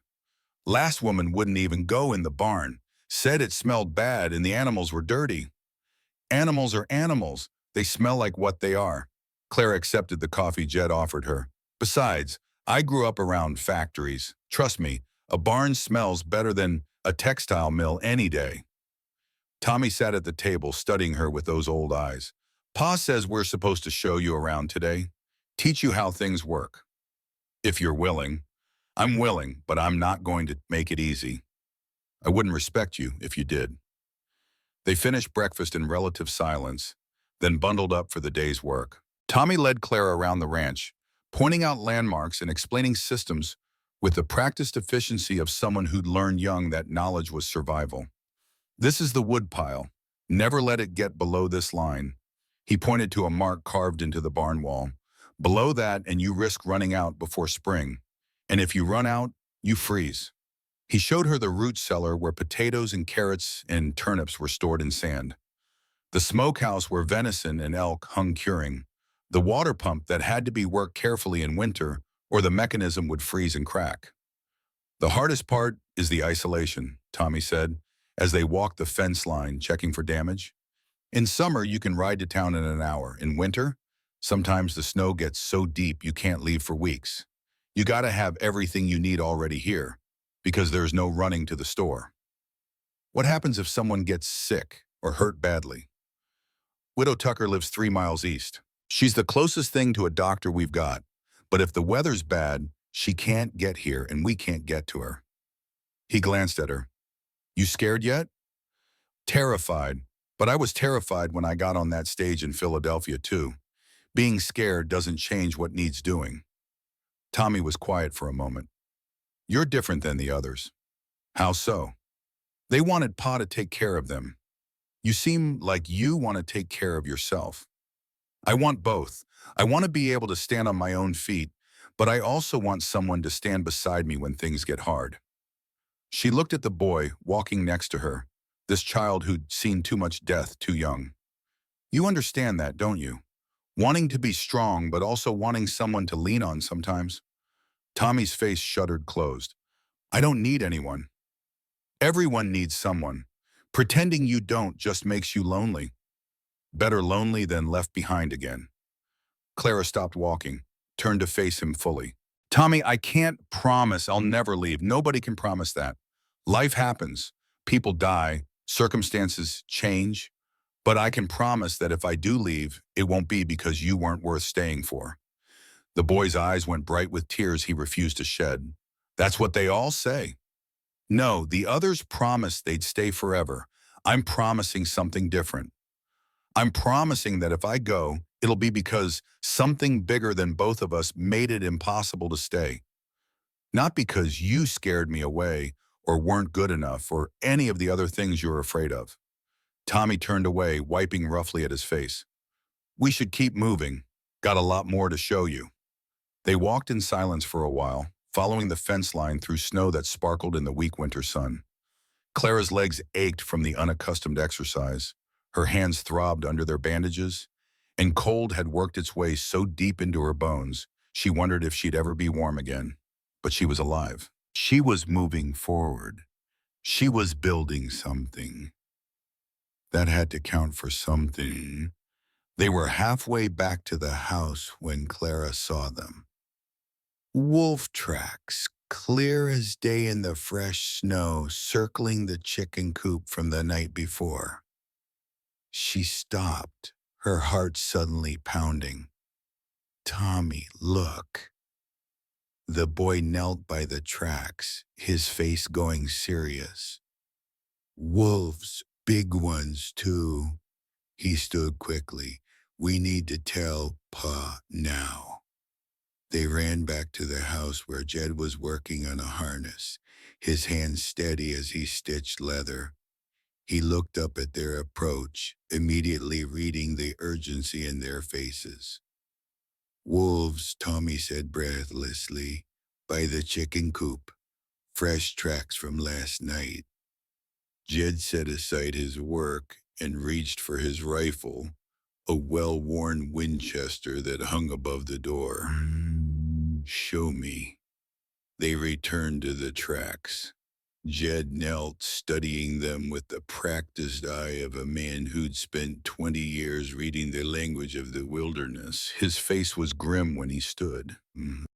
"Last woman wouldn't even go in the barn. Said it smelled bad and the animals were dirty." "Animals are animals. They smell like what they are." Clara accepted the coffee Jed offered her. "Besides, I grew up around factories. Trust me, a barn smells better than a textile mill any day." Tommy sat at the table, studying her with those old eyes. "Pa says we're supposed to show you around today. Teach you how things work. If you're willing." "I'm willing, but I'm not going to make it easy. I wouldn't respect you if you did." They finished breakfast in relative silence, then bundled up for the day's work. Tommy led Clara around the ranch, pointing out landmarks and explaining systems with the practiced efficiency of someone who'd learned young that knowledge was survival. "This is the wood pile. Never let it get below this line." He pointed to a mark carved into the barn wall. "Below that and you risk running out before spring. And if you run out, you freeze." He showed her the root cellar where potatoes and carrots and turnips were stored in sand. The smokehouse where venison and elk hung curing. The water pump that had to be worked carefully in winter or the mechanism would freeze and crack. "The hardest part is the isolation," Tommy said, as they walked the fence line, checking for damage. "In summer, you can ride to town in an hour. In winter, sometimes the snow gets so deep you can't leave for weeks. You gotta have everything you need already here, because there's no running to the store." "What happens if someone gets sick or hurt badly?" "Widow Tucker lives 3 miles east. She's the closest thing to a doctor we've got. But if the weather's bad, she can't get here and we can't get to her." He glanced at her. "You scared yet?" "Terrified. But I was terrified when I got on that stage in Philadelphia, too. Being scared doesn't change what needs doing." Tommy was quiet for a moment. "You're different than the others." "How so?" "They wanted Pa to take care of them. You seem like you want to take care of yourself." "I want both. I want to be able to stand on my own feet, but I also want someone to stand beside me when things get hard." She looked at the boy walking next to her, this child who'd seen too much death too young. "You understand that, don't you? Wanting to be strong, but also wanting someone to lean on sometimes." Tommy's face shuddered closed. "I don't need anyone." "Everyone needs someone. Pretending you don't just makes you lonely." Better lonely than left behind again. Clara stopped walking, turned to face him fully. Tommy, I can't promise I'll never leave. Nobody can promise that. Life happens. People die. Circumstances change. But I can promise that if I do leave, it won't be because you weren't worth staying for. The boy's eyes went bright with tears he refused to shed. That's what they all say. No, the others promised they'd stay forever. I'm promising something different. I'm promising that if I go, it'll be because something bigger than both of us made it impossible to stay. Not because you scared me away or weren't good enough or any of the other things you're afraid of. Tommy turned away, wiping roughly at his face. We should keep moving. Got a lot more to show you. They walked in silence for a while, following the fence line through snow that sparkled in the weak winter sun. Clara's legs ached from the unaccustomed exercise. Her hands throbbed under their bandages, and cold had worked its way so deep into her bones, she wondered if she'd ever be warm again. But she was alive. She was moving forward. She was building something. That had to count for something. They were halfway back to the house when Clara saw them. Wolf tracks, clear as day in the fresh snow, circling the chicken coop from the night before. She stopped, her heart suddenly pounding. Tommy, look. The boy knelt by the tracks, his face going serious. Wolves, big ones too. He stood quickly. We need to tell Pa now. They ran back to the house where Jed was working on a harness, his hands steady as he stitched leather. He looked up at their approach, immediately reading the urgency in their faces. Wolves, Tommy said breathlessly, by the chicken coop. Fresh tracks from last night. Jed set aside his work and reached for his rifle, a well-worn Winchester that hung above the door. Show me. They returned to the tracks. Jed knelt, studying them with the practiced eye of a man who'd spent 20 years reading the language of the wilderness. His face was grim when he stood.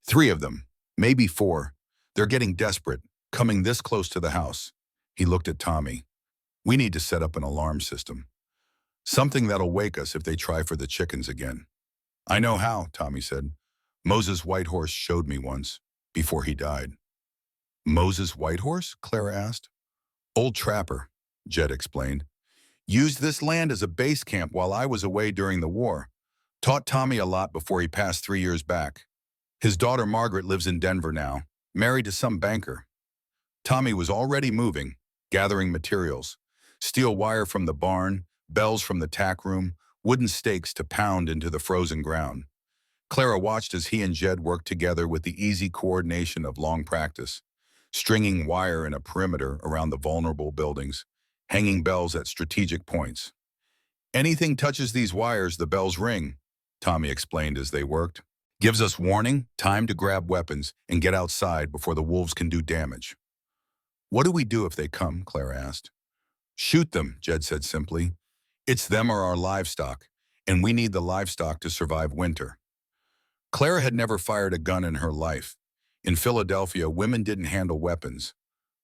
3 of them, maybe 4. They're getting desperate, coming this close to the house. He looked at Tommy. We need to set up an alarm system. Something that'll wake us if they try for the chickens again. I know how, Tommy said. Moses Whitehorse showed me once, before he died. Moses Whitehorse? Clara asked. Old trapper, Jed explained. Used this land as a base camp while I was away during the war. Taught Tommy a lot before he passed 3 years back. His daughter Margaret lives in Denver now, married to some banker. Tommy was already moving, gathering materials. Steel wire from the barn, bells from the tack room, wooden stakes to pound into the frozen ground. Clara watched as he and Jed worked together with the easy coordination of long practice, stringing wire in a perimeter around the vulnerable buildings, hanging bells at strategic points. Anything touches these wires, the bells ring, Tommy explained as they worked. Gives us warning, time to grab weapons, and get outside before the wolves can do damage. What do we do if they come? Clara asked. Shoot them, Jed said simply. It's them or our livestock, and we need the livestock to survive winter. Clara had never fired a gun in her life. In Philadelphia, women didn't handle weapons,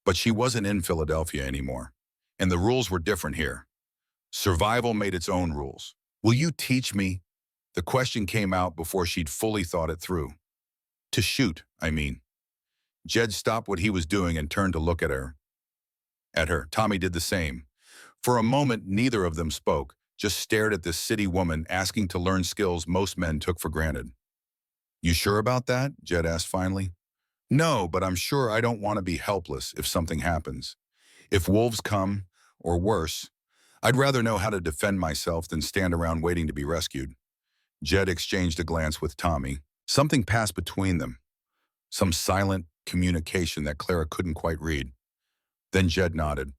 but she wasn't in Philadelphia anymore, and the rules were different here. Survival made its own rules. Will you teach me? The question came out before she'd fully thought it through. To shoot, I mean. Jed stopped what he was doing and turned to look at her. Tommy did the same. For a moment, neither of them spoke, just stared at this city woman asking to learn skills most men took for granted. You sure about that? Jed asked finally. No, but I'm sure I don't want to be helpless if something happens. If wolves come, or worse, I'd rather know how to defend myself than stand around waiting to be rescued. Jed exchanged a glance with Tommy. Something passed between them. Some silent communication that Clara couldn't quite read. Then Jed nodded.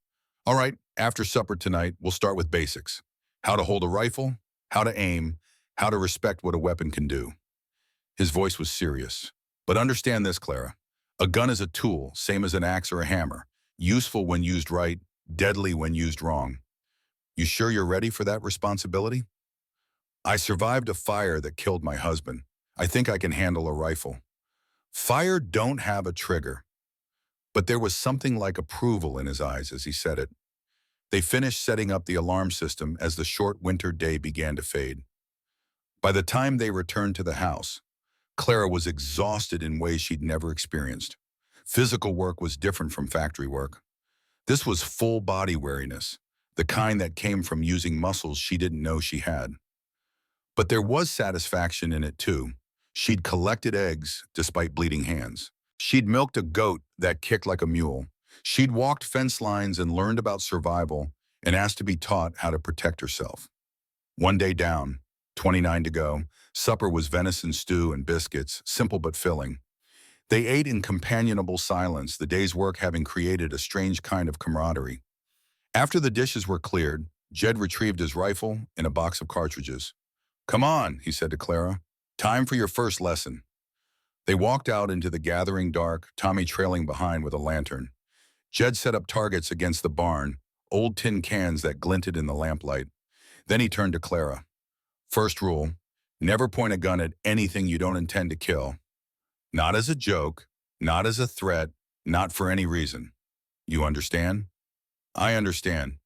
All right, after supper tonight, we'll start with basics. How to hold a rifle, how to aim, how to respect what a weapon can do. His voice was serious. But understand this, Clara. A gun is a tool, same as an axe or a hammer. Useful when used right, deadly when used wrong. You sure you're ready for that responsibility? I survived a fire that killed my husband. I think I can handle a rifle. Fire don't have a trigger, but there was something like approval in his eyes as he said it. They finished setting up the alarm system as the short winter day began to fade. By the time they returned to the house, Clara was exhausted in ways she'd never experienced. Physical work was different from factory work. This was full body weariness, the kind that came from using muscles she didn't know she had. But there was satisfaction in it too. She'd collected eggs despite bleeding hands. She'd milked a goat that kicked like a mule. She'd walked fence lines and learned about survival and asked to be taught how to protect herself. One day down, 29 to go, supper was venison stew and biscuits, simple but filling. They ate in companionable silence, the day's work having created a strange kind of camaraderie. After the dishes were cleared, Jed retrieved his rifle and a box of cartridges. "Come on," he said to Clara. "Time for your first lesson." They walked out into the gathering dark, Tommy trailing behind with a lantern. Jed set up targets against the barn, old tin cans that glinted in the lamplight. Then he turned to Clara. "First rule, never point a gun at anything you don't intend to kill. Not as a joke, not as a threat, not for any reason. You understand?" "I understand."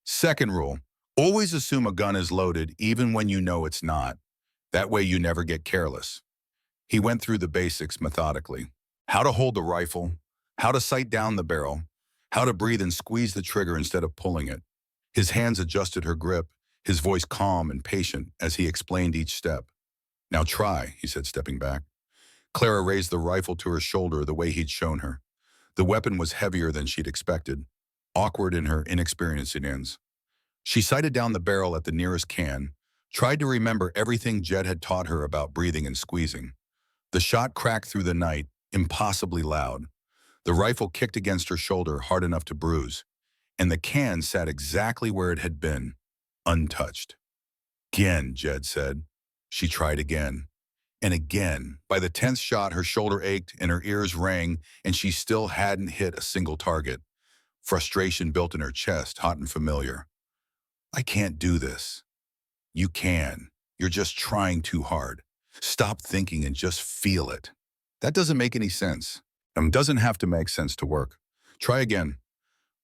Second rule, always assume a gun is loaded even when you know it's not. That way you never get careless. He went through the basics methodically. How to hold the rifle, how to sight down the barrel, how to breathe and squeeze the trigger instead of pulling it. His hands adjusted her grip, his voice calm and patient as he explained each step. "Now try," he said, stepping back. Clara raised the rifle to her shoulder the way he'd shown her. The weapon was heavier than she'd expected, awkward in her inexperienced hands. She sighted down the barrel at the nearest can, tried to remember everything Jed had taught her about breathing and squeezing. The shot cracked through the night, impossibly loud. The rifle kicked against her shoulder hard enough to bruise, and the can sat exactly where it had been, untouched. "Again," Jed said. She tried again. And again. By the 10th shot, her shoulder ached and her ears rang, and she still hadn't hit a single target. Frustration built in her chest, hot and familiar. "I can't do this." "You can. You're just trying too hard. Stop thinking and just feel it." "That doesn't make any sense." Doesn't have to make sense to work. Try again."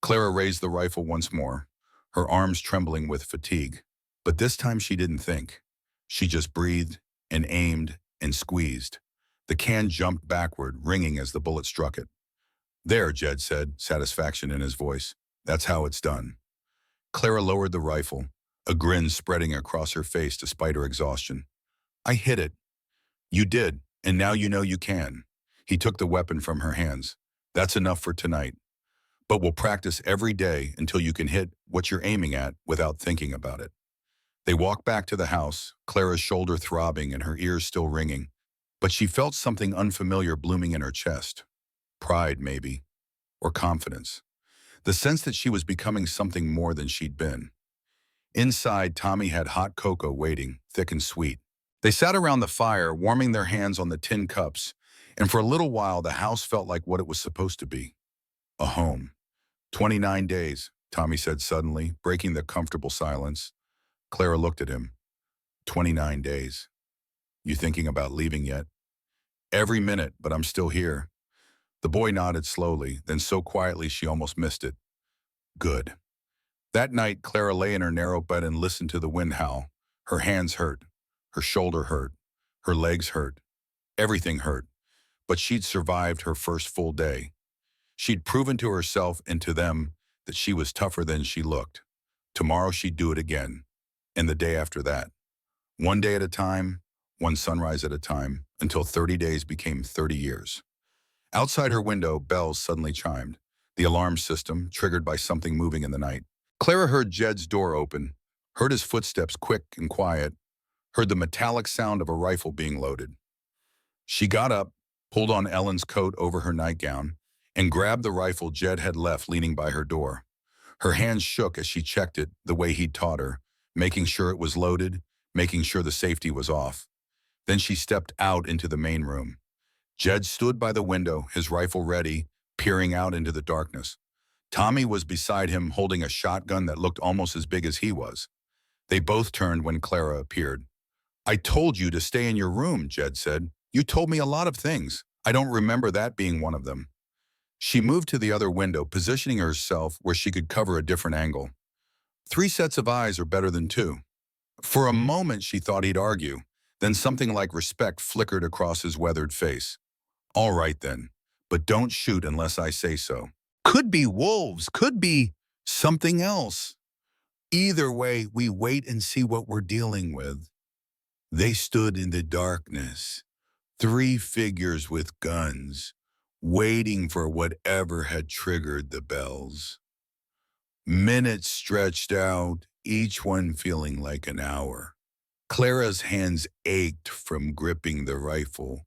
Clara raised the rifle once more, her arms trembling with fatigue. But this time she didn't think. She just breathed and aimed and squeezed. The can jumped backward, ringing as the bullet struck it. "There," Jed said, satisfaction in his voice. "That's how it's done." Clara lowered the rifle, a grin spreading across her face despite her exhaustion. "I hit it." "You did, and now you know you can." He took the weapon from her hands. "That's enough for tonight. But we'll practice every day until you can hit what you're aiming at without thinking about it." They walked back to the house, Clara's shoulder throbbing and her ears still ringing. But she felt something unfamiliar blooming in her chest. Pride, maybe. Or confidence. The sense that she was becoming something more than she'd been. Inside, Tommy had hot cocoa waiting, thick and sweet. They sat around the fire, warming their hands on the tin cups, and for a little while the house felt like what it was supposed to be. A home. 29 days, Tommy said suddenly, breaking the comfortable silence. Clara looked at him. 29 days. "You thinking about leaving yet?" "Every minute, but I'm still here." The boy nodded slowly, then so quietly she almost missed it. "Good." That night, Clara lay in her narrow bed and listened to the wind howl. Her hands hurt. Her shoulder hurt. Her legs hurt. Everything hurt. But she'd survived her first full day. She'd proven to herself and to them that she was tougher than she looked. Tomorrow she'd do it again. And the day after that. One day at a time, one sunrise at a time, until 30 days became 30 years. Outside her window, bells suddenly chimed. The alarm system, triggered by something moving in the night. Clara heard Jed's door open, heard his footsteps quick and quiet, heard the metallic sound of a rifle being loaded. She got up, pulled on Ellen's coat over her nightgown, and grabbed the rifle Jed had left leaning by her door. Her hands shook as she checked it the way he'd taught her, making sure it was loaded, making sure the safety was off. Then she stepped out into the main room. Jed stood by the window, his rifle ready, peering out into the darkness. Tommy was beside him holding a shotgun that looked almost as big as he was. They both turned when Clara appeared. I told you to stay in your room, Jed said. You told me a lot of things. I don't remember that being one of them. She moved to the other window, positioning herself where she could cover a different angle. 3 sets of eyes are better than 2. For a moment, she thought he'd argue. Then something like respect flickered across his weathered face. All right then, but don't shoot unless I say so. Could be wolves, could be something else. Either way, we wait and see what we're dealing with. They stood in the darkness, 3 figures with guns, waiting for whatever had triggered the bells. Minutes stretched out, each one feeling like an hour. Clara's hands ached from gripping the rifle,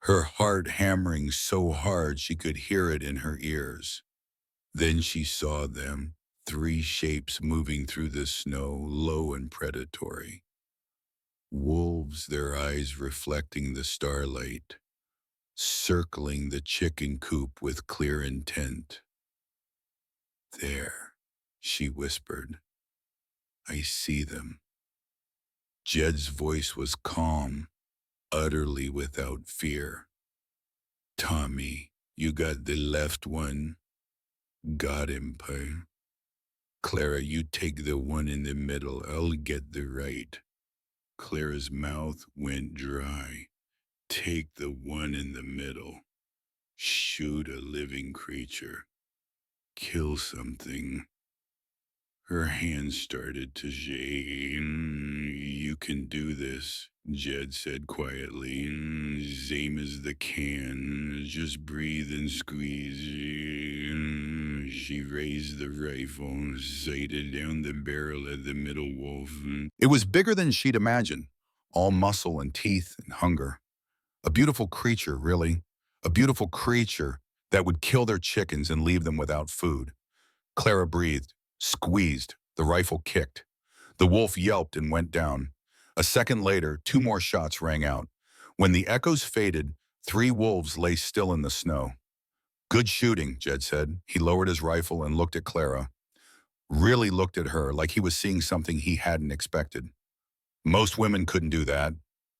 her heart hammering so hard she could hear it in her ears. Then she saw them, 3 shapes moving through the snow, low and predatory. Wolves, their eyes reflecting the starlight, circling the chicken coop with clear intent. There, she whispered. I see them. Jed's voice was calm, utterly without fear. Tommy, you got the left one. Got him, Pa. Clara, you take the one in the middle. I'll get the right. Clara's mouth went dry. Take the one in the middle. Shoot a living creature. Kill something. Her hands started to shake. You can do this, Jed said quietly. Same as the can. Just breathe and squeeze. She raised the rifle, sighted down the barrel at the middle wolf. It was bigger than she'd imagined, all muscle and teeth and hunger. A beautiful creature, really. A beautiful creature that would kill their chickens and leave them without food. Clara breathed, squeezed, the rifle kicked. The wolf yelped and went down. A second later, 2 more shots rang out. When the echoes faded, 3 wolves lay still in the snow. Good shooting, Jed said. He lowered his rifle and looked at Clara. Really looked at her like he was seeing something he hadn't expected. Most women couldn't do that.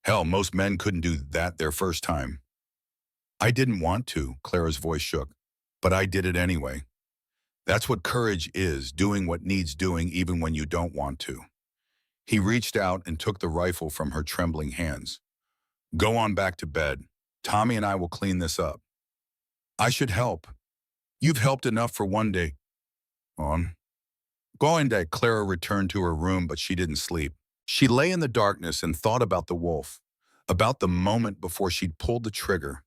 Hell, most men couldn't do that their first time. I didn't want to, Clara's voice shook, but I did it anyway. That's what courage is, doing what needs doing even when you don't want to. He reached out and took the rifle from her trembling hands. Go on back to bed. Tommy and I will clean this up. I should help. You've helped enough for one day. On. Going day, Clara returned to her room, but she didn't sleep. She lay in the darkness and thought about the wolf, about the moment before she'd pulled the trigger,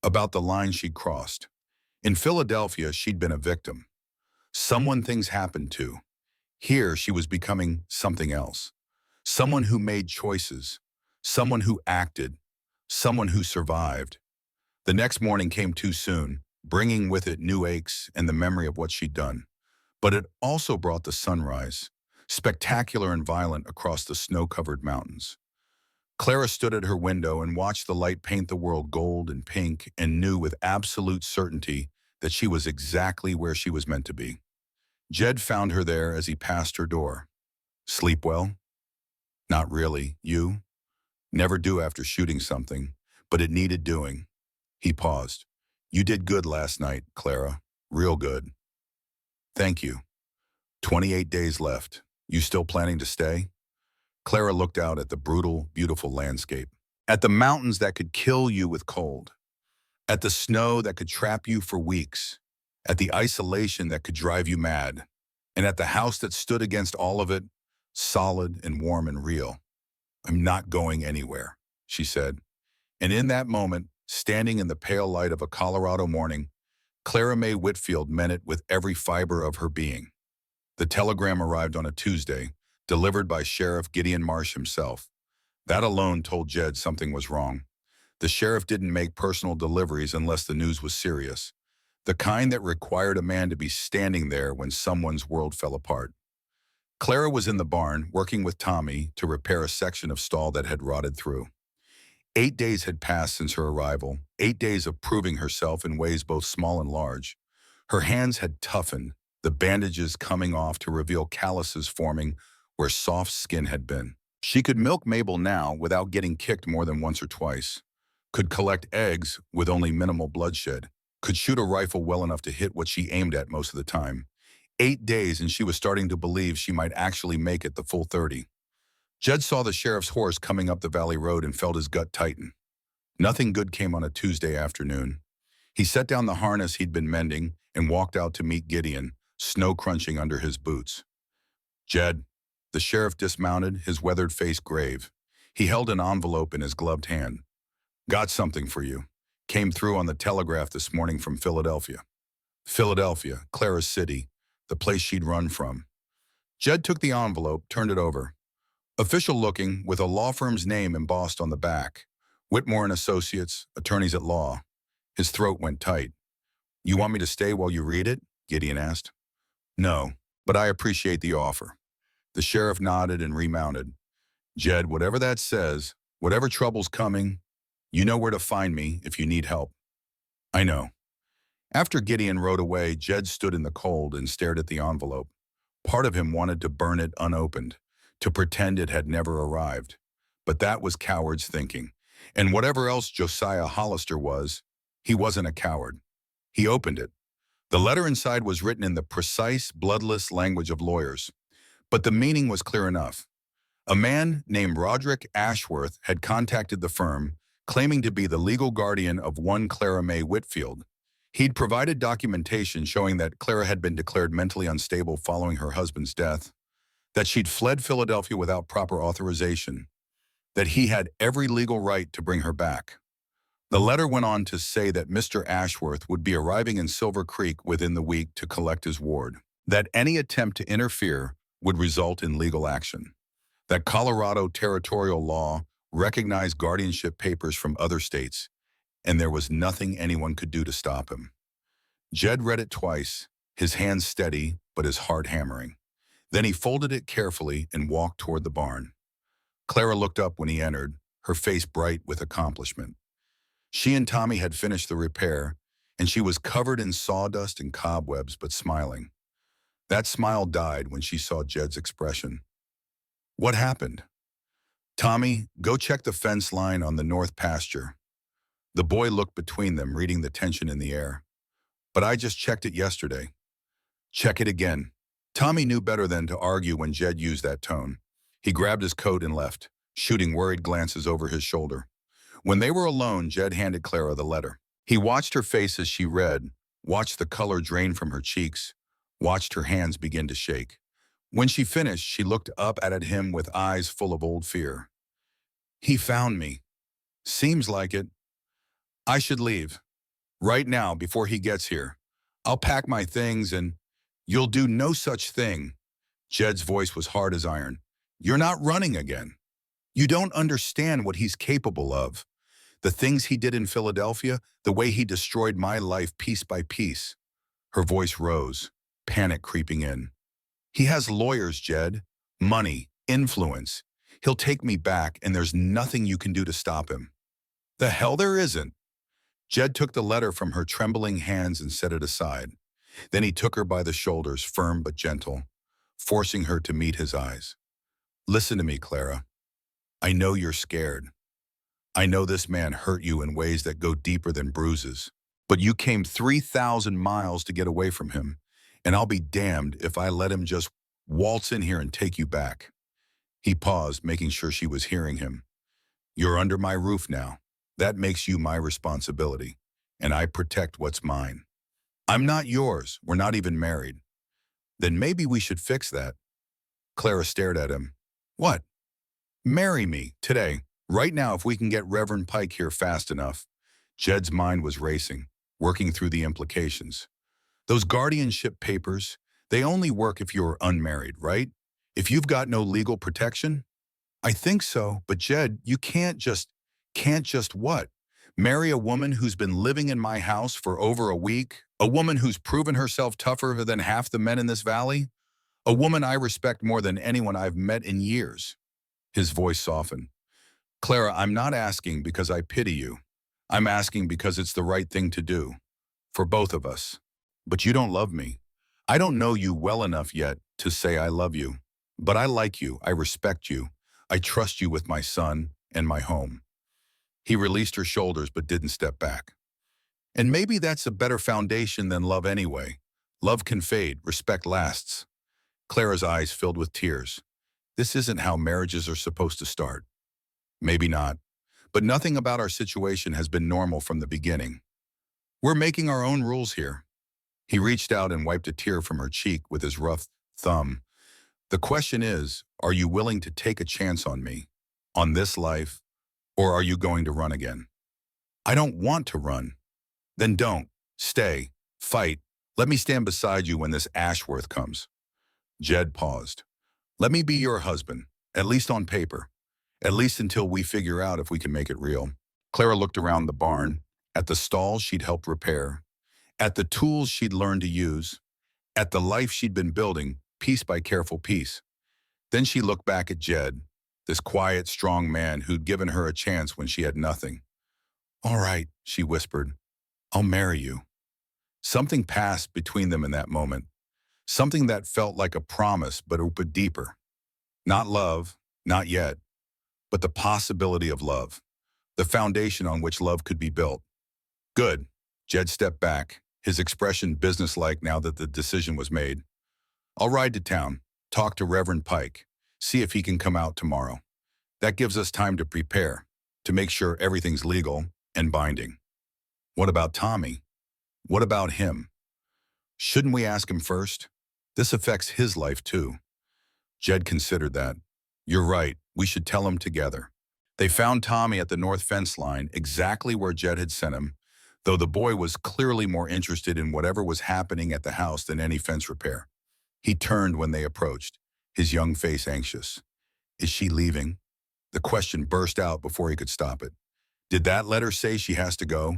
about the line she'd crossed. In Philadelphia, she'd been a victim. Someone things happened to. Here, she was becoming something else. Someone who made choices. Someone who acted. Someone who survived. The next morning came too soon, bringing with it new aches and the memory of what she'd done. But it also brought the sunrise, spectacular and violent across the snow-covered mountains. Clara stood at her window and watched the light paint the world gold and pink and knew with absolute certainty that she was exactly where she was meant to be. Jed found her there as he passed her door. Sleep well? Not really. You? Never do after shooting something, but it needed doing. He paused. You did good last night, Clara. Real good. Thank you. 28 days left. You still planning to stay? Clara looked out at the brutal, beautiful landscape. At the mountains that could kill you with cold. At the snow that could trap you for weeks. At the isolation that could drive you mad. And at the house that stood against all of it, solid and warm and real. I'm not going anywhere, she said. And in that moment, standing in the pale light of a Colorado morning, Clara Mae Whitfield meant it with every fiber of her being. The telegram arrived on a Tuesday, delivered by Sheriff Gideon Marsh himself. That alone told Jed something was wrong. The sheriff didn't make personal deliveries unless the news was serious, the kind that required a man to be standing there when someone's world fell apart. Clara was in the barn, working with Tommy to repair a section of stall that had rotted through. 8 days had passed since her arrival, 8 days of proving herself in ways both small and large. Her hands had toughened, the bandages coming off to reveal calluses forming where soft skin had been. She could milk Mabel now without getting kicked more than once or twice, could collect eggs with only minimal bloodshed, could shoot a rifle well enough to hit what she aimed at most of the time. 8 days and she was starting to believe she might actually make it the full 30. Jed saw the sheriff's horse coming up the valley road and felt his gut tighten. Nothing good came on a Tuesday afternoon. He set down the harness he'd been mending and walked out to meet Gideon, snow crunching under his boots. Jed, the sheriff dismounted, his weathered face grave. He held an envelope in his gloved hand. Got something for you. Came through on the telegraph this morning from Philadelphia. Philadelphia, Clara's city, the place she'd run from. Jed took the envelope, turned it over. Official looking, with a law firm's name embossed on the back. Whitmore and Associates, attorneys at law. His throat went tight. You want me to stay while you read it? Gideon asked. No, but I appreciate the offer. The sheriff nodded and remounted. Jed, whatever that says, whatever trouble's coming, you know where to find me if you need help. I know. After Gideon rode away, Jed stood in the cold and stared at the envelope. Part of him wanted to burn it unopened, to pretend it had never arrived. But that was coward's thinking. And whatever else Josiah Hollister was, he wasn't a coward. He opened it. The letter inside was written in the precise, bloodless language of lawyers. But the meaning was clear enough. A man named Roderick Ashworth had contacted the firm, claiming to be the legal guardian of one Clara Mae Whitfield. He'd provided documentation showing that Clara had been declared mentally unstable following her husband's death, that she'd fled Philadelphia without proper authorization, that he had every legal right to bring her back. The letter went on to say that Mr. Ashworth would be arriving in Silver Creek within the week to collect his ward, that any attempt to interfere would result in legal action, that Colorado territorial law recognized guardianship papers from other states, and there was nothing anyone could do to stop him. Jed read it twice, his hands steady but his heart hammering. Then he folded it carefully and walked toward the barn. Clara looked up when he entered, her face bright with accomplishment. She and Tommy had finished the repair, and she was covered in sawdust and cobwebs but smiling. That smile died when she saw Jed's expression. What happened? Tommy, go check the fence line on the north pasture. The boy looked between them, reading the tension in the air. But I just checked it yesterday. Check it again. Tommy knew better than to argue when Jed used that tone. He grabbed his coat and left, shooting worried glances over his shoulder. When they were alone, Jed handed Clara the letter. He watched her face as she read, watched the color drain from her cheeks, watched her hands begin to shake. When she finished, she looked up at him with eyes full of old fear. He found me. Seems like it. I should leave. Right now, before he gets here. I'll pack my things and you'll do no such thing. Jed's voice was hard as iron. You're not running again. You don't understand what he's capable of. The things he did in Philadelphia, the way he destroyed my life piece by piece. Her voice rose, panic creeping in. He has lawyers, Jed. Money, influence. He'll take me back and there's nothing you can do to stop him. The hell there isn't. Jed took the letter from her trembling hands and set it aside. Then he took her by the shoulders, firm but gentle, forcing her to meet his eyes. Listen to me, Clara. I know you're scared. I know this man hurt you in ways that go deeper than bruises. But you came 3,000 miles to get away from him, and I'll be damned if I let him just waltz in here and take you back. He paused, making sure she was hearing him. You're under my roof now. That makes you my responsibility, and I protect what's mine. I'm not yours. We're not even married. Then maybe we should fix that. Clara stared at him. What? Marry me, today, right now if we can get Reverend Pike here fast enough. Jed's mind was racing, working through the implications. Those guardianship papers, they only work if you're unmarried, right? If you've got no legal protection? I think so, but Jed, you can't just what? Marry a woman who's been living in my house for over a week? A woman who's proven herself tougher than half the men in this valley? A woman I respect more than anyone I've met in years. His voice softened. Clara, I'm not asking because I pity you. I'm asking because it's the right thing to do. For both of us. But you don't love me. I don't know you well enough yet to say I love you. But I like you, I respect you, I trust you with my son and my home. He released her shoulders but didn't step back. And maybe that's a better foundation than love anyway. Love can fade, respect lasts. Clara's eyes filled with tears. This isn't how marriages are supposed to start. Maybe not. But nothing about our situation has been normal from the beginning. We're making our own rules here. He reached out and wiped a tear from her cheek with his rough thumb. The question is, are you willing to take a chance on me, on this life, or are you going to run again? I don't want to run. Then don't. Stay. Fight. Let me stand beside you when this Ashworth comes. Jed paused. Let me be your husband, at least on paper, at least until we figure out if we can make it real. Clara looked around the barn, at the stalls she'd helped repair, at the tools she'd learned to use, at the life she'd been building, piece by careful piece. Then she looked back at Jed, this quiet, strong man who'd given her a chance when she had nothing. All right, she whispered, I'll marry you. Something passed between them in that moment, something that felt like a promise but deeper. Not love, not yet, but the possibility of love, the foundation on which love could be built. Good. Jed stepped back, his expression businesslike now that the decision was made. I'll ride to town, talk to Reverend Pike, see if he can come out tomorrow. That gives us time to prepare, to make sure everything's legal and binding. What about Tommy? What about him? Shouldn't we ask him first? This affects his life too. Jed considered that. You're right, we should tell him together. They found Tommy at the north fence line, exactly where Jed had sent him, though the boy was clearly more interested in whatever was happening at the house than any fence repair. He turned when they approached, his young face anxious. Is she leaving? The question burst out before he could stop it. Did that letter say she has to go?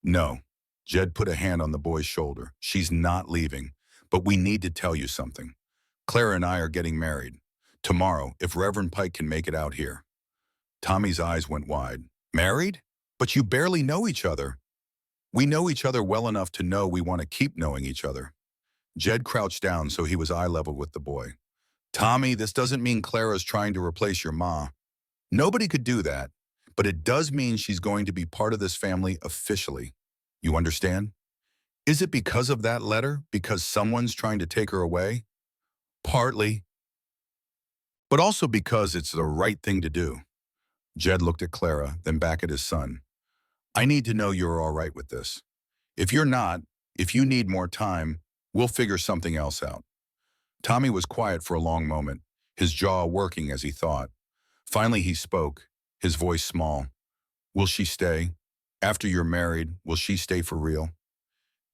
No. Jed put a hand on the boy's shoulder. She's not leaving, but we need to tell you something. Clara and I are getting married. Tomorrow, if Reverend Pike can make it out here. Tommy's eyes went wide. Married? But you barely know each other. We know each other well enough to know we want to keep knowing each other. Jed crouched down so he was eye level with the boy. Tommy, this doesn't mean Clara's trying to replace your ma. Nobody could do that, but it does mean she's going to be part of this family officially. You understand? Is it because of that letter? Because someone's trying to take her away? Partly. But also because it's the right thing to do. Jed looked at Clara, then back at his son. I need to know you're all right with this. If you're not, if you need more time, we'll figure something else out. Tommy was quiet for a long moment, his jaw working as he thought. Finally he spoke, his voice small. Will she stay? After you're married, will she stay for real?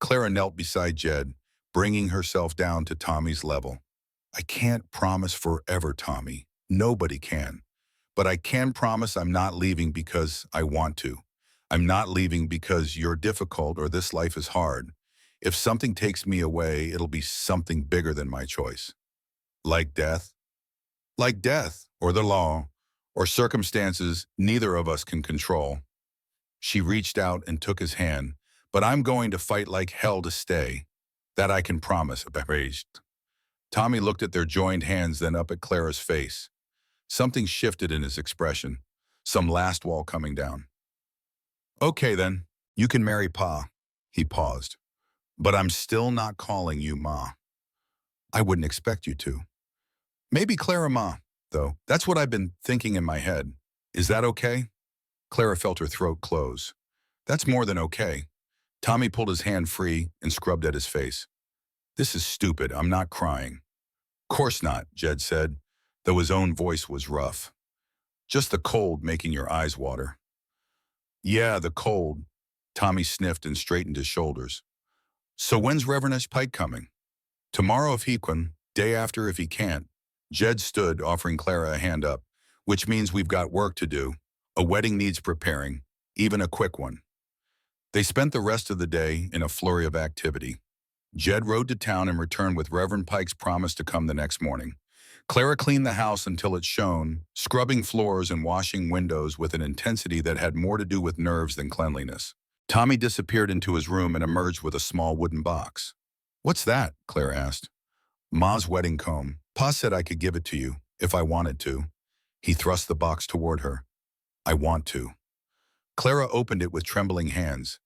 Clara knelt beside Jed, bringing herself down to Tommy's level. I can't promise forever, Tommy. Nobody can. But I can promise I'm not leaving because I want to. I'm not leaving because you're difficult or this life is hard. If something takes me away, it'll be something bigger than my choice. Like death? Like death, or the law, or circumstances neither of us can control. She reached out and took his hand, but I'm going to fight like hell to stay. That I can promise. Tommy looked at their joined hands, then up at Clara's face. Something shifted in his expression, some last wall coming down. Okay then, you can marry Pa. He paused. But I'm still not calling you Ma. I wouldn't expect you to. Maybe Clara Ma, though. That's what I've been thinking in my head. Is that okay? Clara felt her throat close. That's more than okay. Tommy pulled his hand free and scrubbed at his face. This is stupid. I'm not crying. Course not, Jed said, though his own voice was rough. Just the cold making your eyes water. Yeah, the cold. Tommy sniffed and straightened his shoulders. So when's Reverend Pike coming? Tomorrow if he can, day after if he can't. Jed stood, offering Clara a hand up, which means we've got work to do. A wedding needs preparing, even a quick one. They spent the rest of the day in a flurry of activity. Jed rode to town and returned with Reverend Pike's promise to come the next morning. Clara cleaned the house until it shone, scrubbing floors and washing windows with an intensity that had more to do with nerves than cleanliness. Tommy disappeared into his room and emerged with a small wooden box. What's that? Claire asked. Ma's wedding comb. Pa said I could give it to you, if I wanted to. He thrust the box toward her. I want to. Clara opened it with trembling hands.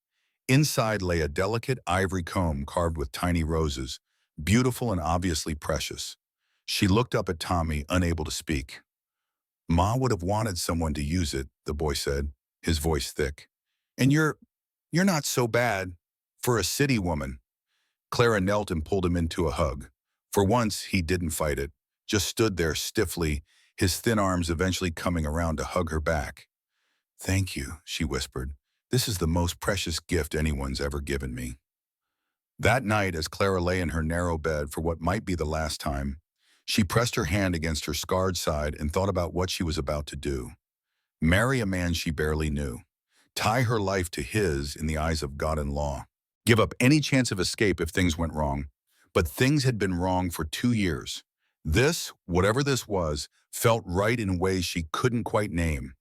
Inside lay a delicate ivory comb carved with tiny roses, beautiful and obviously precious. She looked up at Tommy, unable to speak. Ma would have wanted someone to use it, the boy said, his voice thick. And you're not so bad for a city woman. Clara knelt and pulled him into a hug. For once, he didn't fight it, just stood there stiffly, his thin arms eventually coming around to hug her back. Thank you, she whispered. This is the most precious gift anyone's ever given me. That night, as Clara lay in her narrow bed for what might be the last time, she pressed her hand against her scarred side and thought about what she was about to do. Marry a man she barely knew. Tie her life to his in the eyes of God and law. Give up any chance of escape if things went wrong. But things had been wrong for 2 years. This, whatever this was, felt right in ways she couldn't quite name.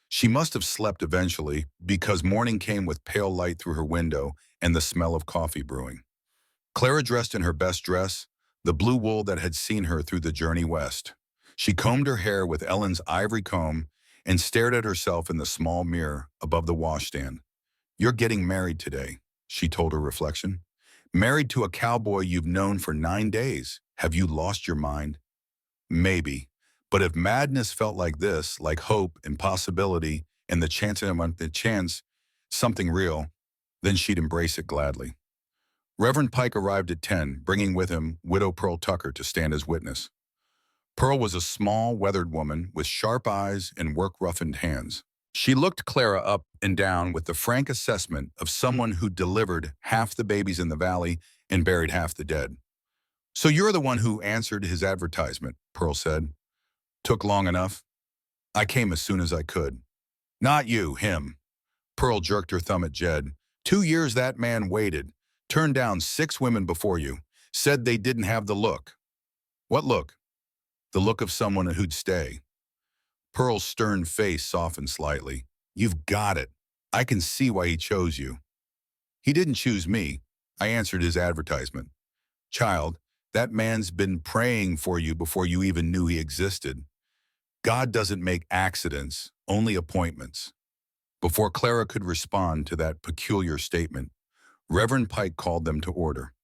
She must have slept eventually, because morning came with pale light through her window and the smell of coffee brewing. Clara dressed in her best dress, the blue wool that had seen her through the journey west. She combed her hair with Ellen's ivory comb and stared at herself in the small mirror above the washstand. You're getting married today, she told her reflection. Married to a cowboy you've known for 9 days. Have you lost your mind? Maybe. But if madness felt like this, like hope and possibility and the chance, something real, then she'd embrace it gladly. Reverend Pike arrived at 10, bringing with him Widow Pearl Tucker to stand as witness. Pearl was a small, weathered woman with sharp eyes and work-roughened hands. She looked Clara up and down with the frank assessment of someone who delivered half the babies in the valley and buried half the dead. So you're the one who answered his advertisement, Pearl said. Took long enough? I came as soon as I could. Not you, him. Pearl jerked her thumb at Jed. 2 years that man waited. Turned down 6 women before you. Said they didn't have the look. What look? The look of someone who'd stay. Pearl's stern face softened slightly. You've got it. I can see why he chose you. He didn't choose me. I answered his advertisement. Child, that man's been praying for you before you even knew he existed. God doesn't make accidents, only appointments. Before Clara could respond to that peculiar statement, Reverend Pike called them to order.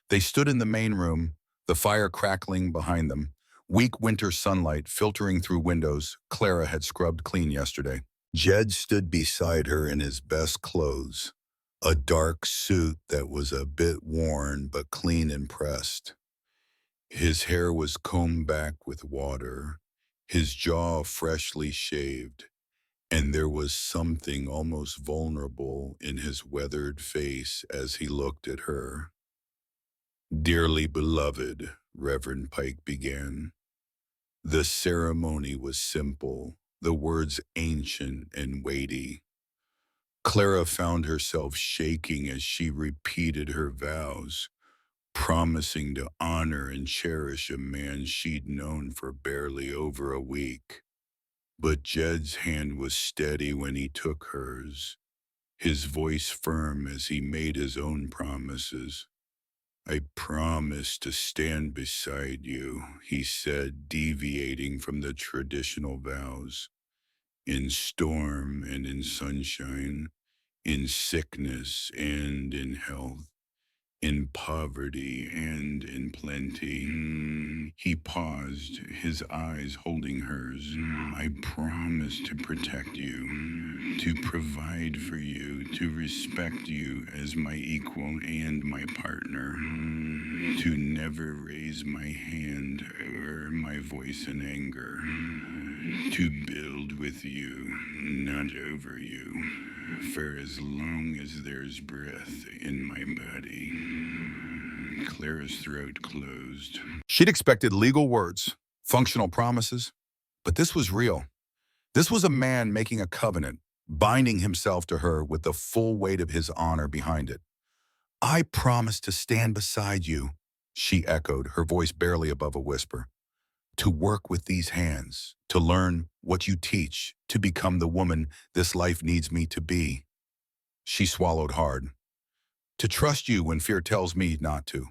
They stood in the main room, the fire crackling behind them, weak winter sunlight filtering through windows Clara had scrubbed clean yesterday. Jed stood beside her in his best clothes, a dark suit that was a bit worn but clean and pressed. His hair was combed back with water, his jaw freshly shaved, and there was something almost vulnerable in his weathered face as he looked at her. Dearly beloved, Reverend Pike began. The ceremony was simple, the words ancient and weighty. Clara found herself shaking as she repeated her vows, promising to honor and cherish a man she'd known for barely over a week. But Jed's hand was steady when he took hers, his voice firm as he made his own promises. I promise to stand beside you, he said, deviating from the traditional vows. In storm and in sunshine, in sickness and in health, in poverty and in plenty. He paused, his eyes holding hers. I promise to protect you, to provide for you, to respect you as my equal and my partner, to never raise my hand or my voice in anger, to build with you, not over you, for as long as there's breath in my body. Clara's throat closed. She'd expected legal words, functional promises, but this was real. This was a man making a covenant, binding himself to her with the full weight of his honor behind it. I promise to stand beside you, she echoed, her voice barely above a whisper. To work with these hands, to learn what you teach, to become the woman this life needs me to be. She swallowed hard. To trust you when fear tells me not to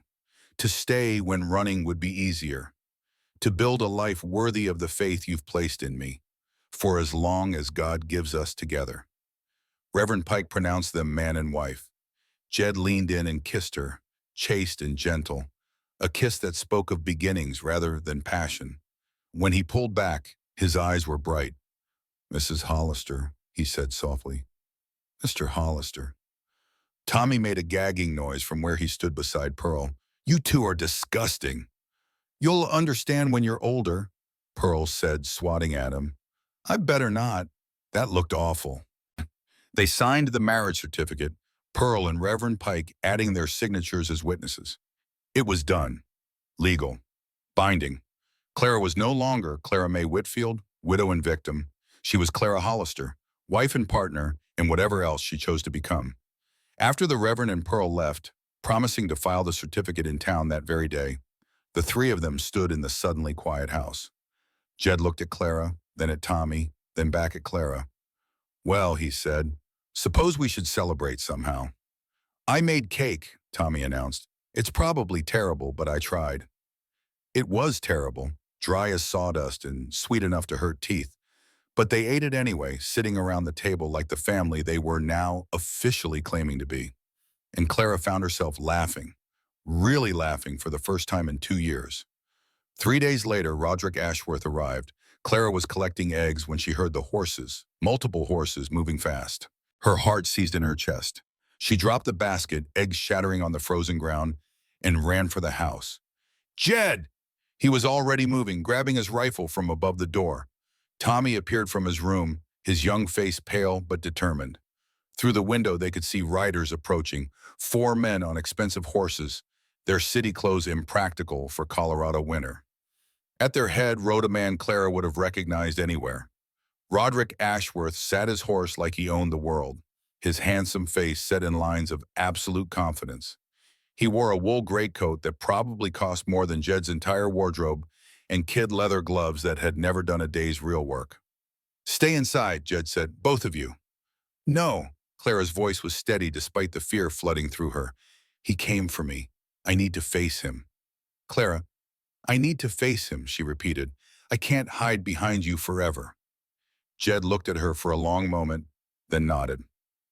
stay when running would be easier, to build a life worthy of the faith you've placed in me, for as long as God gives us together." Reverend Pike pronounced them man and wife. Jed leaned in and kissed her, chaste and gentle, a kiss that spoke of beginnings rather than passion. When he pulled back, his eyes were bright. "Mrs. Hollister," he said softly. "Mr. Hollister." Tommy made a gagging noise from where he stood beside Pearl. "You two are disgusting." "You'll understand when you're older," Pearl said, swatting at him. "I better not." That looked awful. They signed the marriage certificate, Pearl and Reverend Pike adding their signatures as witnesses. It was done. Legal. Binding. Clara was no longer Clara Mae Whitfield, widow and victim. She was Clara Hollister, wife and partner, and whatever else she chose to become. After the Reverend and Pearl left, promising to file the certificate in town that very day, the three of them stood in the suddenly quiet house. Jed looked at Clara, then at Tommy, then back at Clara. "Well," he said, "suppose we should celebrate somehow." "I made cake," Tommy announced. "It's probably terrible, but I tried." It was terrible, dry as sawdust and sweet enough to hurt teeth. But they ate it anyway, sitting around the table like the family they were now officially claiming to be. And Clara found herself laughing, really laughing for the first time in 2 years. 3 days later, Roderick Ashworth arrived. Clara was collecting eggs when she heard the horses, multiple horses, moving fast. Her heart seized in her chest. She dropped the basket, eggs shattering on the frozen ground, and ran for the house. "Jed!" He was already moving, grabbing his rifle from above the door. Tommy appeared from his room, his young face pale but determined. Through the window they could see riders approaching, 4 men on expensive horses, their city clothes impractical for Colorado winter. At their head rode a man Clara would have recognized anywhere. Roderick Ashworth sat his horse like he owned the world, his handsome face set in lines of absolute confidence. He wore a wool greatcoat that probably cost more than Jed's entire wardrobe and kid leather gloves that had never done a day's real work. "Stay inside," Jed said, "both of you." "No." Clara's voice was steady despite the fear flooding through her. "He came for me. I need to face him." "Clara, I need to face him," she repeated. "I can't hide behind you forever." Jed looked at her for a long moment, then nodded.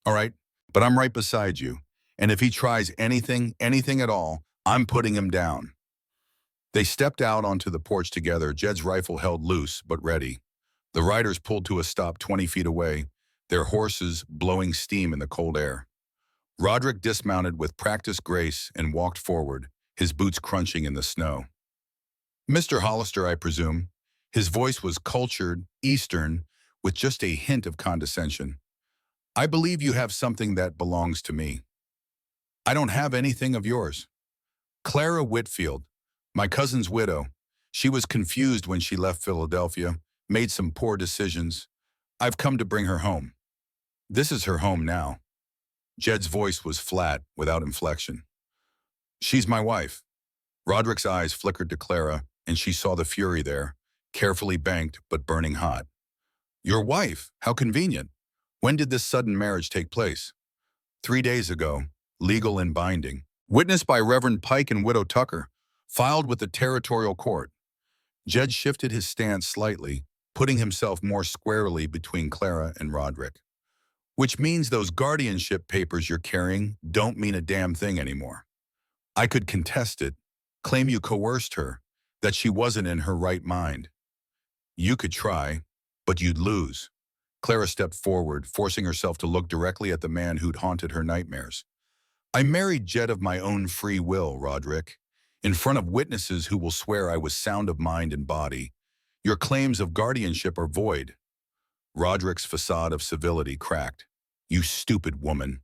"All right, but I'm right beside you. And if he tries anything at all, I'm putting him down." They stepped out onto the porch together, Jed's rifle held loose but ready. The riders pulled to a stop 20 feet away, their horses blowing steam in the cold air. Roderick dismounted with practiced grace and walked forward, his boots crunching in the snow. "Mr. Hollister, I presume." His voice was cultured, Eastern, with just a hint of condescension. "I believe you have something that belongs to me." "I don't have anything of yours." "Clara Whitfield, my cousin's widow. She was confused when she left Philadelphia, made some poor decisions. I've come to bring her home. This is her home now." Jed's voice was flat, without inflection. "She's my wife." Roderick's eyes flickered to Clara, and she saw the fury there, carefully banked but burning hot. "Your wife? How convenient. When did this sudden marriage take place?" 3 days ago, legal and binding. Witnessed by Reverend Pike and Widow Tucker, filed with the territorial court. Jed shifted his stance slightly, putting himself more squarely between Clara and Roderick. "Which means those guardianship papers you're carrying don't mean a damn thing anymore. I could contest it, claim you coerced her, that she wasn't in her right mind. You could try, but you'd lose." Clara stepped forward, forcing herself to look directly at the man who'd haunted her nightmares. "I married Jed of my own free will, Roderick, in front of witnesses who will swear I was sound of mind and body. Your claims of guardianship are void." Roderick's facade of civility cracked. "You stupid woman.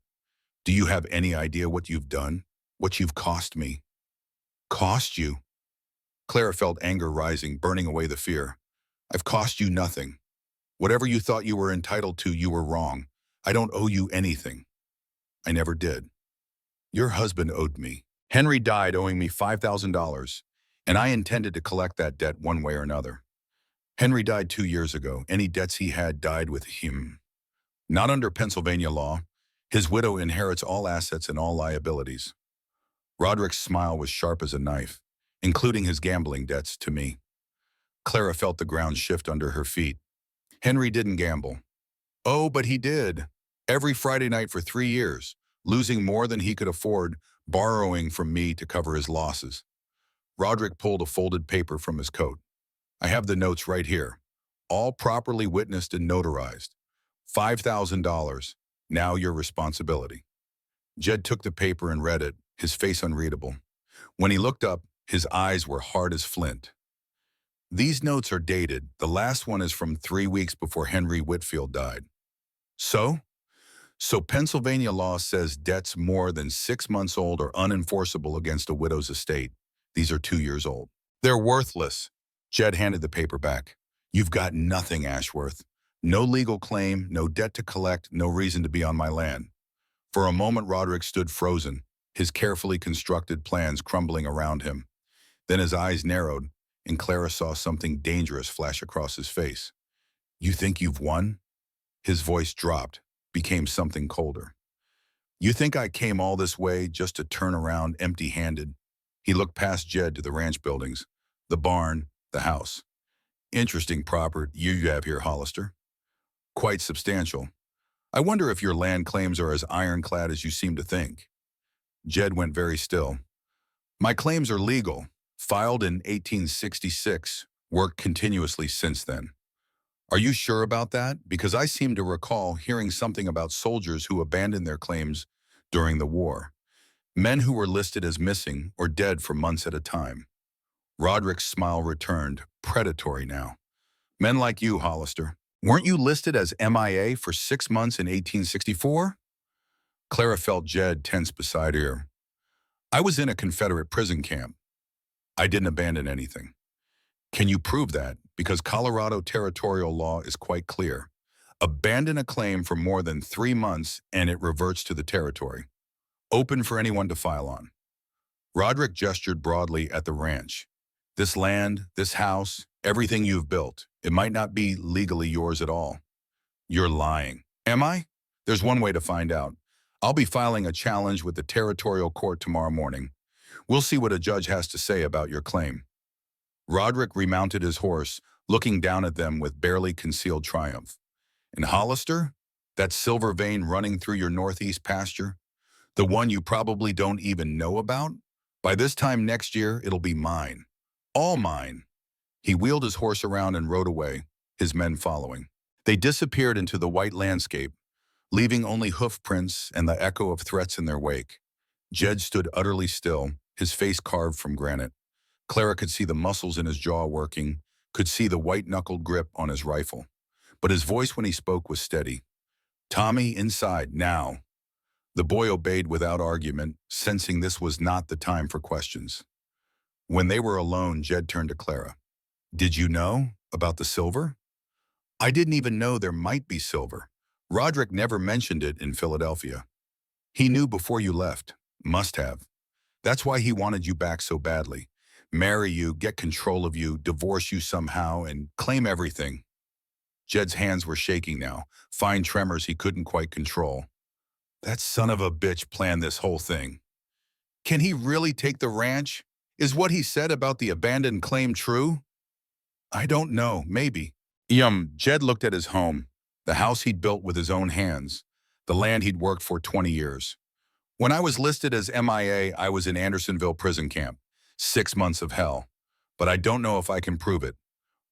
Do you have any idea what you've done? What you've cost me?" "Cost you?" Clara felt anger rising, burning away the fear. "I've cost you nothing. Whatever you thought you were entitled to, you were wrong. I don't owe you anything. I never did. Your husband owed me. Henry died owing me $5,000, and I intended to collect that debt one way or another. Henry died 2 years ago. Any debts he had died with him. Not under Pennsylvania law. His widow inherits all assets and all liabilities." Roderick's smile was sharp as a knife, including his gambling debts to me. Clara felt the ground shift under her feet. Henry didn't gamble. Oh, but he did. Every Friday night for 3 years, losing more than he could afford, borrowing from me to cover his losses. Roderick pulled a folded paper from his coat. I have the notes right here. All properly witnessed and notarized. $5,000. Now your responsibility. Jed took the paper and read it, his face unreadable. When he looked up, his eyes were hard as flint. These notes are dated. The last one is from 3 weeks before Henry Whitfield died. So? So Pennsylvania law says debts more than 6 months old are unenforceable against a widow's estate. These are 2 years old. They're worthless. Jed handed the paper back. You've got nothing, Ashworth. No legal claim, no debt to collect, no reason to be on my land. For a moment, Roderick stood frozen, his carefully constructed plans crumbling around him. Then his eyes narrowed, and Clara saw something dangerous flash across his face. You think you've won? His voice dropped, became something colder. You think I came all this way just to turn around empty-handed? He looked past Jed to the ranch buildings, the barn, the house. Interesting property you have here, Hollister. Quite substantial. I wonder if your land claims are as ironclad as you seem to think. Jed went very still. My claims are legal, filed in 1866, worked continuously since then. Are you sure about that? Because I seem to recall hearing something about soldiers who abandoned their claims during the war. Men who were listed as missing or dead for months at a time. Roderick's smile returned, predatory now. Men like you, Hollister. Weren't you listed as MIA for 6 months in 1864? Clara felt Jed tense beside her. I was in a Confederate prison camp. I didn't abandon anything. Can you prove that? Because Colorado territorial law is quite clear. Abandon a claim for more than 3 months and it reverts to the territory. Open for anyone to file on. Roderick gestured broadly at the ranch. This land, this house, everything you've built, it might not be legally yours at all. You're lying. Am I? There's one way to find out. I'll be filing a challenge with the territorial court tomorrow morning. We'll see what a judge has to say about your claim. Roderick remounted his horse, looking down at them with barely concealed triumph. And Hollister? That silver vein running through your northeast pasture? The one you probably don't even know about? By this time next year, it'll be mine. All mine. He wheeled his horse around and rode away, his men following. They disappeared into the white landscape, leaving only hoof prints and the echo of threats in their wake. Jed stood utterly still, his face carved from granite. Clara could see the muscles in his jaw working, could see the white-knuckled grip on his rifle. But his voice when he spoke was steady. Tommy, inside, now. The boy obeyed without argument, sensing this was not the time for questions. When they were alone, Jed turned to Clara. Did you know about the silver? I didn't even know there might be silver. Roderick never mentioned it in Philadelphia. He knew before you left. Must have. That's why he wanted you back so badly. Marry you, get control of you, divorce you somehow, and claim everything. Jed's hands were shaking now, fine tremors he couldn't quite control. That son of a bitch planned this whole thing. Can he really take the ranch? Is what he said about the abandoned claim true? I don't know, maybe. Jed looked at his home, the house he'd built with his own hands, the land he'd worked for 20 years. When I was listed as MIA, I was in Andersonville prison camp. 6 months of hell. But I don't know if I can prove it.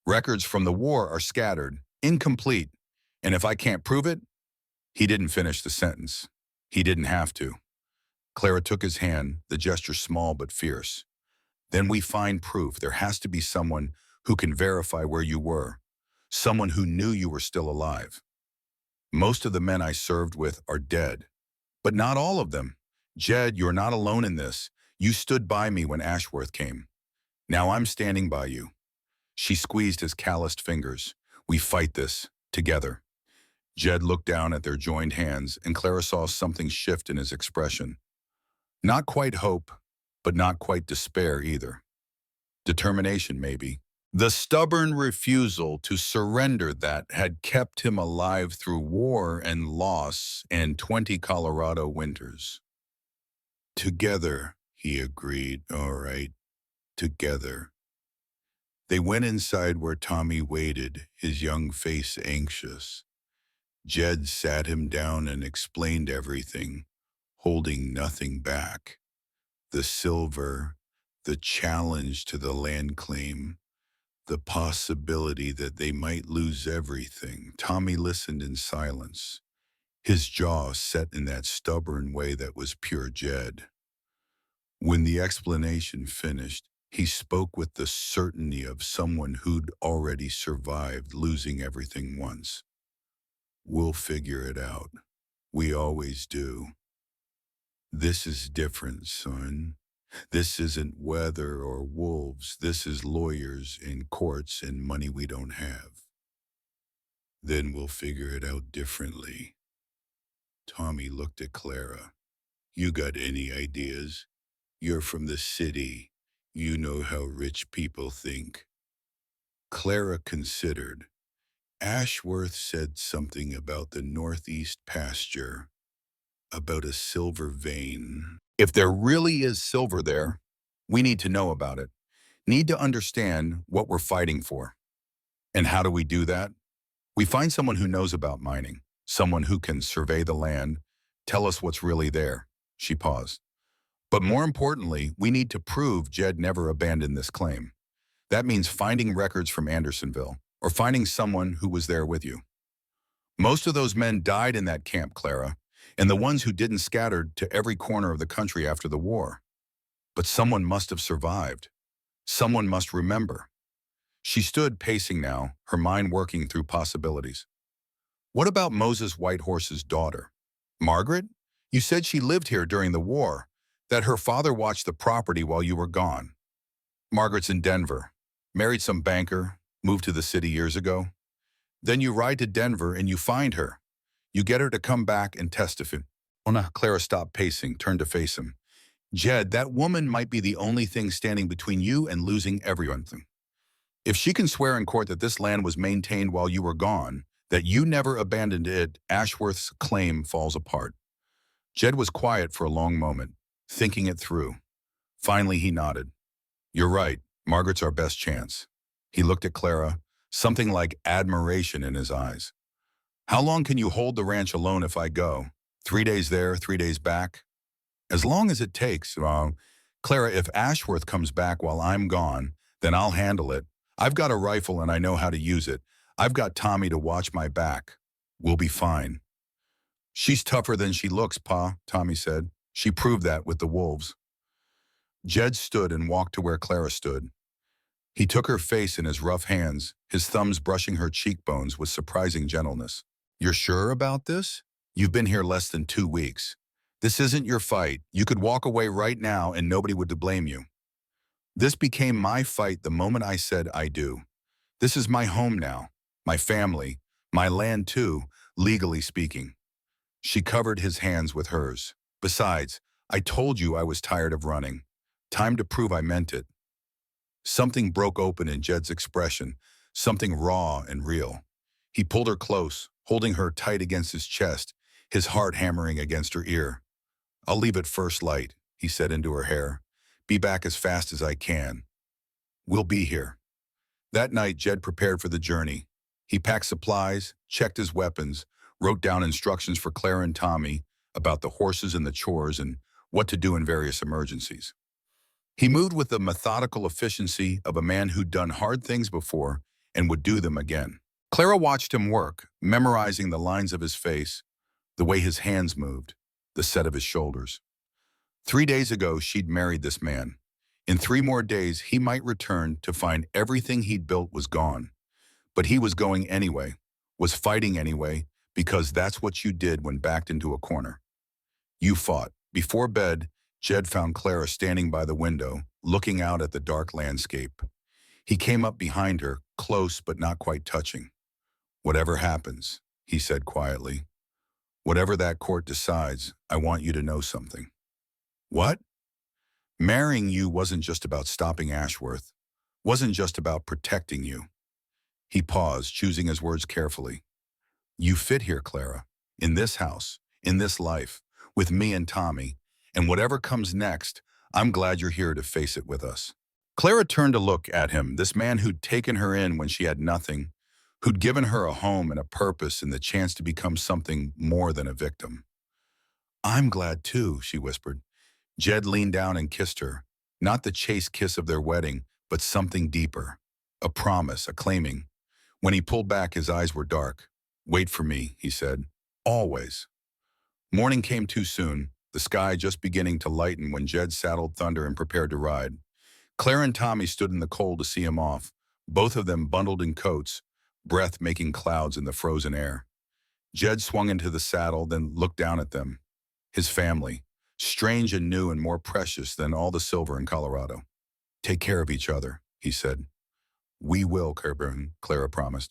Records from the war are scattered, incomplete. And if I can't prove it, he didn't finish the sentence. He didn't have to. Clara took his hand, the gesture small but fierce. Then we find proof. There has to be someone who can verify where you were. Someone who knew you were still alive. Most of the men I served with are dead. But not all of them. Jed, you're not alone in this. You stood by me when Ashworth came. Now I'm standing by you. She squeezed his calloused fingers. We fight this, together. Jed looked down at their joined hands, and Clara saw something shift in his expression. Not quite hope, but not quite despair either. Determination, maybe. The stubborn refusal to surrender that had kept him alive through war and loss and 20 Colorado winters. Together, he agreed. All right, together. They went inside where Tommy waited, his young face anxious. Jed sat him down and explained everything, holding nothing back. The silver, the challenge to the land claim, the possibility that they might lose everything. Tommy listened in silence, his jaw set in that stubborn way that was pure Jed. When the explanation finished, he spoke with the certainty of someone who'd already survived losing everything once. We'll figure it out. We always do. This is different, son. This isn't weather or wolves. This is lawyers in courts and money we don't have. Then we'll figure it out differently. Tommy looked at Clara. You got any ideas? You're from the city. You know how rich people think. Clara considered. Ashworth said something about the northeast pasture, about a silver vein. If there really is silver there, we need to know about it. Need to understand what we're fighting for. And how do we do that? We find someone who knows about mining, someone who can survey the land, tell us what's really there. She paused. But more importantly, we need to prove Jed never abandoned this claim. That means finding records from Andersonville, or finding someone who was there with you. Most of those men died in that camp, Clara, and the ones who didn't scattered to every corner of the country after the war. But someone must have survived. Someone must remember. She stood pacing now, her mind working through possibilities. What about Moses Whitehorse's daughter? Margaret? You said she lived here during the war, that her father watched the property while you were gone. Margaret's in Denver, married some banker, moved to the city years ago. Then you ride to Denver and you find her. You get her to come back and testify. Clara stopped pacing, turned to face him. Jed, that woman might be the only thing standing between you and losing everything. If she can swear in court that this land was maintained while you were gone, that you never abandoned it, Ashworth's claim falls apart. Jed was quiet for a long moment, thinking it through. Finally, he nodded. You're right. Margaret's our best chance. He looked at Clara, something like admiration in his eyes. How long can you hold the ranch alone if I go? 3 days there, 3 days back? As long as it takes. Clara, if Ashworth comes back while I'm gone, then I'll handle it. I've got a rifle and I know how to use it. I've got Tommy to watch my back. We'll be fine. She's tougher than she looks, Pa, Tommy said. She proved that with the wolves. Jed stood and walked to where Clara stood. He took her face in his rough hands, his thumbs brushing her cheekbones with surprising gentleness. You're sure about this? You've been here less than 2 weeks. This isn't your fight. You could walk away right now and nobody would blame you. This became my fight the moment I said I do. This is my home now, my family, my land too, legally speaking. She covered his hands with hers. Besides, I told you I was tired of running. Time to prove I meant it. Something broke open in Jed's expression, something raw and real. He pulled her close, holding her tight against his chest, his heart hammering against her ear. I'll leave at first light, he said into her hair. Be back as fast as I can. We'll be here. That night, Jed prepared for the journey. He packed supplies, checked his weapons, wrote down instructions for Clara and Tommy about the horses and the chores and what to do in various emergencies. He moved with the methodical efficiency of a man who'd done hard things before and would do them again. Clara watched him work, memorizing the lines of his face, the way his hands moved, the set of his shoulders. 3 days ago, she'd married this man. In 3 more days, he might return to find everything he'd built was gone. But he was going anyway, was fighting anyway, because that's what you did when backed into a corner. You fought. Before bed, Jed found Clara standing by the window, looking out at the dark landscape. He came up behind her, close but not quite touching. Whatever happens, he said quietly. Whatever that court decides, I want you to know something. What? Marrying you wasn't just about stopping Ashworth, wasn't just about protecting you. He paused, choosing his words carefully. You fit here, Clara, in this house, in this life, with me and Tommy, and whatever comes next, I'm glad you're here to face it with us. Clara turned to look at him, this man who'd taken her in when she had nothing, who'd given her a home and a purpose and the chance to become something more than a victim. I'm glad too, she whispered. Jed leaned down and kissed her, not the chaste kiss of their wedding, but something deeper. A promise, a claiming. When he pulled back, his eyes were dark. Wait for me, he said. Always. Morning came too soon, the sky just beginning to lighten when Jed saddled Thunder and prepared to ride. Claire and Tommy stood in the cold to see him off, both of them bundled in coats, breath making clouds in the frozen air. Jed swung into the saddle, then looked down at them. His family, strange and new and more precious than all the silver in Colorado. Take care of each other, he said. We will, Kerburn, Clara promised.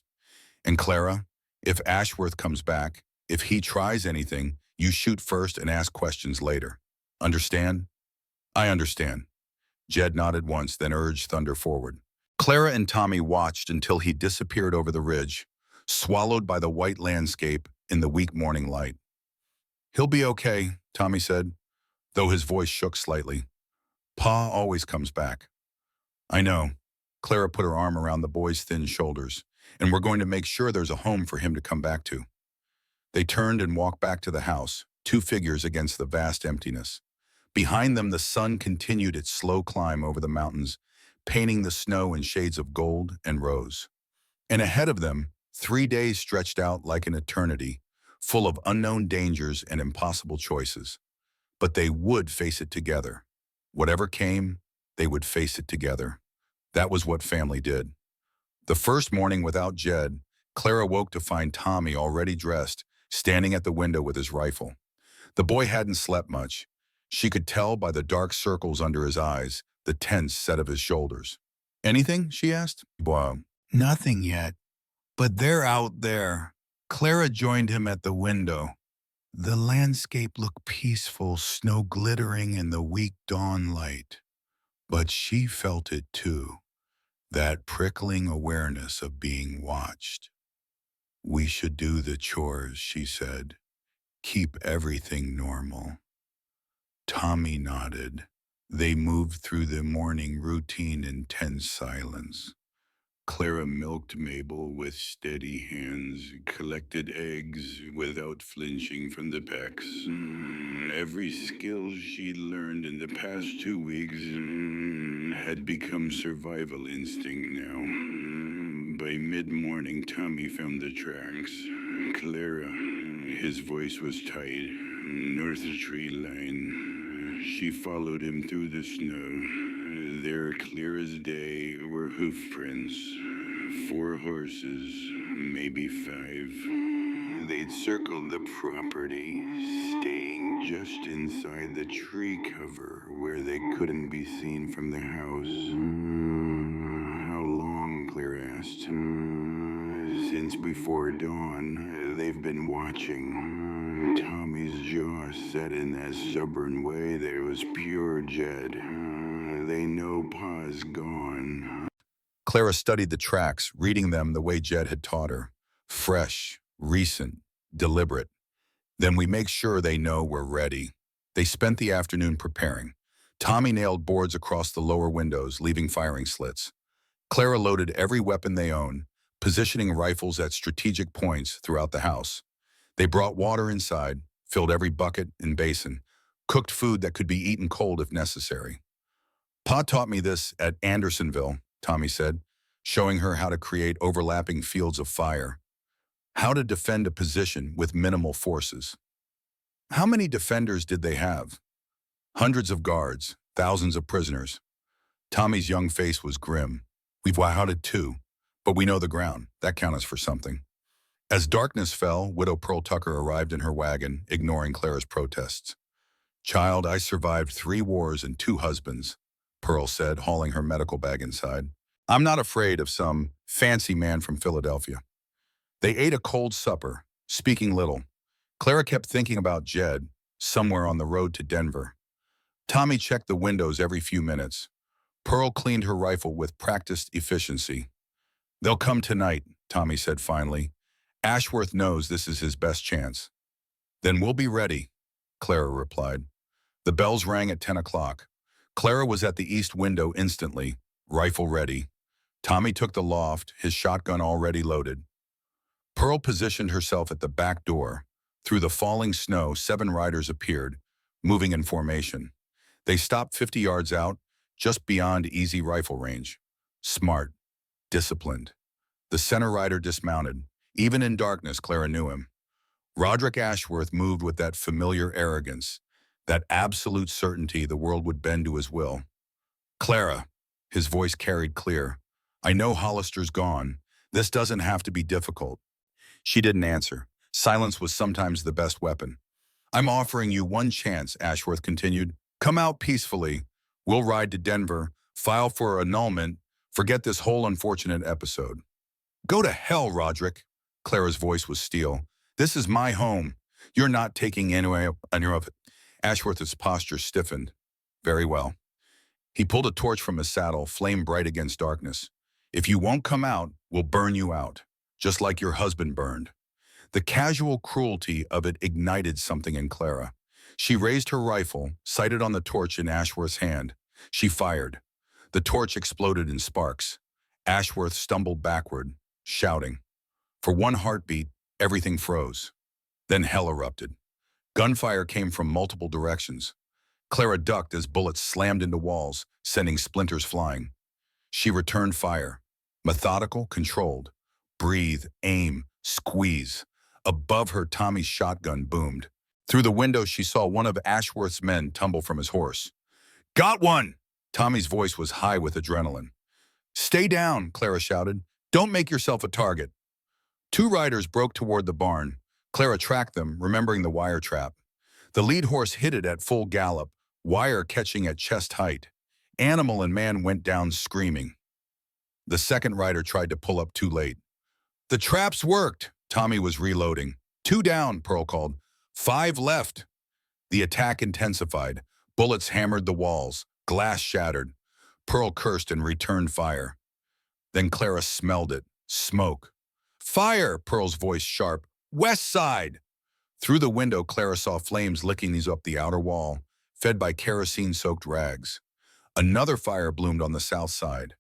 And Clara, if Ashworth comes back, if he tries anything, you shoot first and ask questions later. Understand? I understand. Jed nodded once, then urged Thunder forward. Clara and Tommy watched until he disappeared over the ridge, swallowed by the white landscape in the weak morning light. He'll be okay, Tommy said, though his voice shook slightly. Pa always comes back. I know. Clara put her arm around the boy's thin shoulders, and we're going to make sure there's a home for him to come back to. They turned and walked back to the house, two figures against the vast emptiness. Behind them, the sun continued its slow climb over the mountains, painting the snow in shades of gold and rose. And ahead of them, 3 days stretched out like an eternity, full of unknown dangers and impossible choices. But they would face it together. Whatever came, they would face it together. That was what family did. The first morning without Jed, Clara woke to find Tommy already dressed, standing at the window with his rifle. The boy hadn't slept much. She could tell by the dark circles under his eyes, the tense set of his shoulders. Anything? She asked. Well, nothing yet. But they're out there. Clara joined him at the window. The landscape looked peaceful, snow glittering in the weak dawn light. But she felt it too, that prickling awareness of being watched. We should do the chores, she said. Keep everything normal. Tommy nodded. They moved through the morning routine in tense silence. Clara milked Mabel with steady hands, collected eggs without flinching from the pecks. Every skill she learned in the past 2 weeks had become survival instinct now. By mid-morning, Tommy found the tracks. Clara, his voice was tight, north tree line. She followed him through the snow. There, clear as day, were hoof prints. 4 horses, maybe 5. They'd circled the property, staying just inside the tree cover where they couldn't be seen from the house. How long, Claire asked. Since before dawn, they've been watching. Tommy's jaw set in that stubborn way that was pure Jed. They know Pa's gone. Clara studied the tracks, reading them the way Jed had taught her. Fresh, recent, deliberate. Then we make sure they know we're ready. They spent the afternoon preparing. Tommy nailed boards across the lower windows, leaving firing slits. Clara loaded every weapon they owned, positioning rifles at strategic points throughout the house. They brought water inside, filled every bucket and basin, cooked food that could be eaten cold if necessary. Pa taught me this at Andersonville, Tommy said, showing her how to create overlapping fields of fire. How to defend a position with minimal forces. How many defenders did they have? Hundreds of guards, thousands of prisoners. Tommy's young face was grim. We've wahouted too, but we know the ground. That counts for something. As darkness fell, Widow Pearl Tucker arrived in her wagon, ignoring Clara's protests. Child, I survived 3 wars and 2 husbands, Pearl said, hauling her medical bag inside. I'm not afraid of some fancy man from Philadelphia. They ate a cold supper, speaking little. Clara kept thinking about Jed, somewhere on the road to Denver. Tommy checked the windows every few minutes. Pearl cleaned her rifle with practiced efficiency. They'll come tonight, Tommy said finally. Ashworth knows this is his best chance. Then we'll be ready, Clara replied. The bells rang at 10 o'clock. Clara was at the east window instantly, rifle ready. Tommy took the loft, his shotgun already loaded. Pearl positioned herself at the back door. Through the falling snow, 7 riders appeared, moving in formation. They stopped 50 yards out, just beyond easy rifle range. Smart, disciplined. The center rider dismounted. Even in darkness, Clara knew him. Roderick Ashworth moved with that familiar arrogance, that absolute certainty the world would bend to his will. Clara, his voice carried clear. I know Hollister's gone. This doesn't have to be difficult. She didn't answer. Silence was sometimes the best weapon. I'm offering you one chance, Ashworth continued. Come out peacefully. We'll ride to Denver, file for annulment, forget this whole unfortunate episode. Go to hell, Roderick. Clara's voice was steel. This is my home. You're not taking any of it. Ashworth's posture stiffened. Very well. He pulled a torch from his saddle, flame bright against darkness. If you won't come out, we'll burn you out, just like your husband burned. The casual cruelty of it ignited something in Clara. She raised her rifle, sighted on the torch in Ashworth's hand. She fired. The torch exploded in sparks. Ashworth stumbled backward, shouting. For one heartbeat, everything froze. Then hell erupted. Gunfire came from multiple directions. Clara ducked as bullets slammed into walls, sending splinters flying. She returned fire. Methodical, controlled. Breathe, aim, squeeze. Above her, Tommy's shotgun boomed. Through the window, she saw one of Ashworth's men tumble from his horse. Got one! Tommy's voice was high with adrenaline. Stay down, Clara shouted. Don't make yourself a target. 2 riders broke toward the barn. Clara tracked them, remembering the wire trap. The lead horse hit it at full gallop, wire catching at chest height. Animal and man went down screaming. The second rider tried to pull up too late. The traps worked. Tommy was reloading. 2 down, Pearl called. 5 left. The attack intensified. Bullets hammered the walls. Glass shattered. Pearl cursed and returned fire. Then Clara smelled it. Smoke. Fire, Pearl's voice sharp. West side! Through the window, Clara saw flames licking these up the outer wall, fed by kerosene-soaked rags. Another fire bloomed on the south side.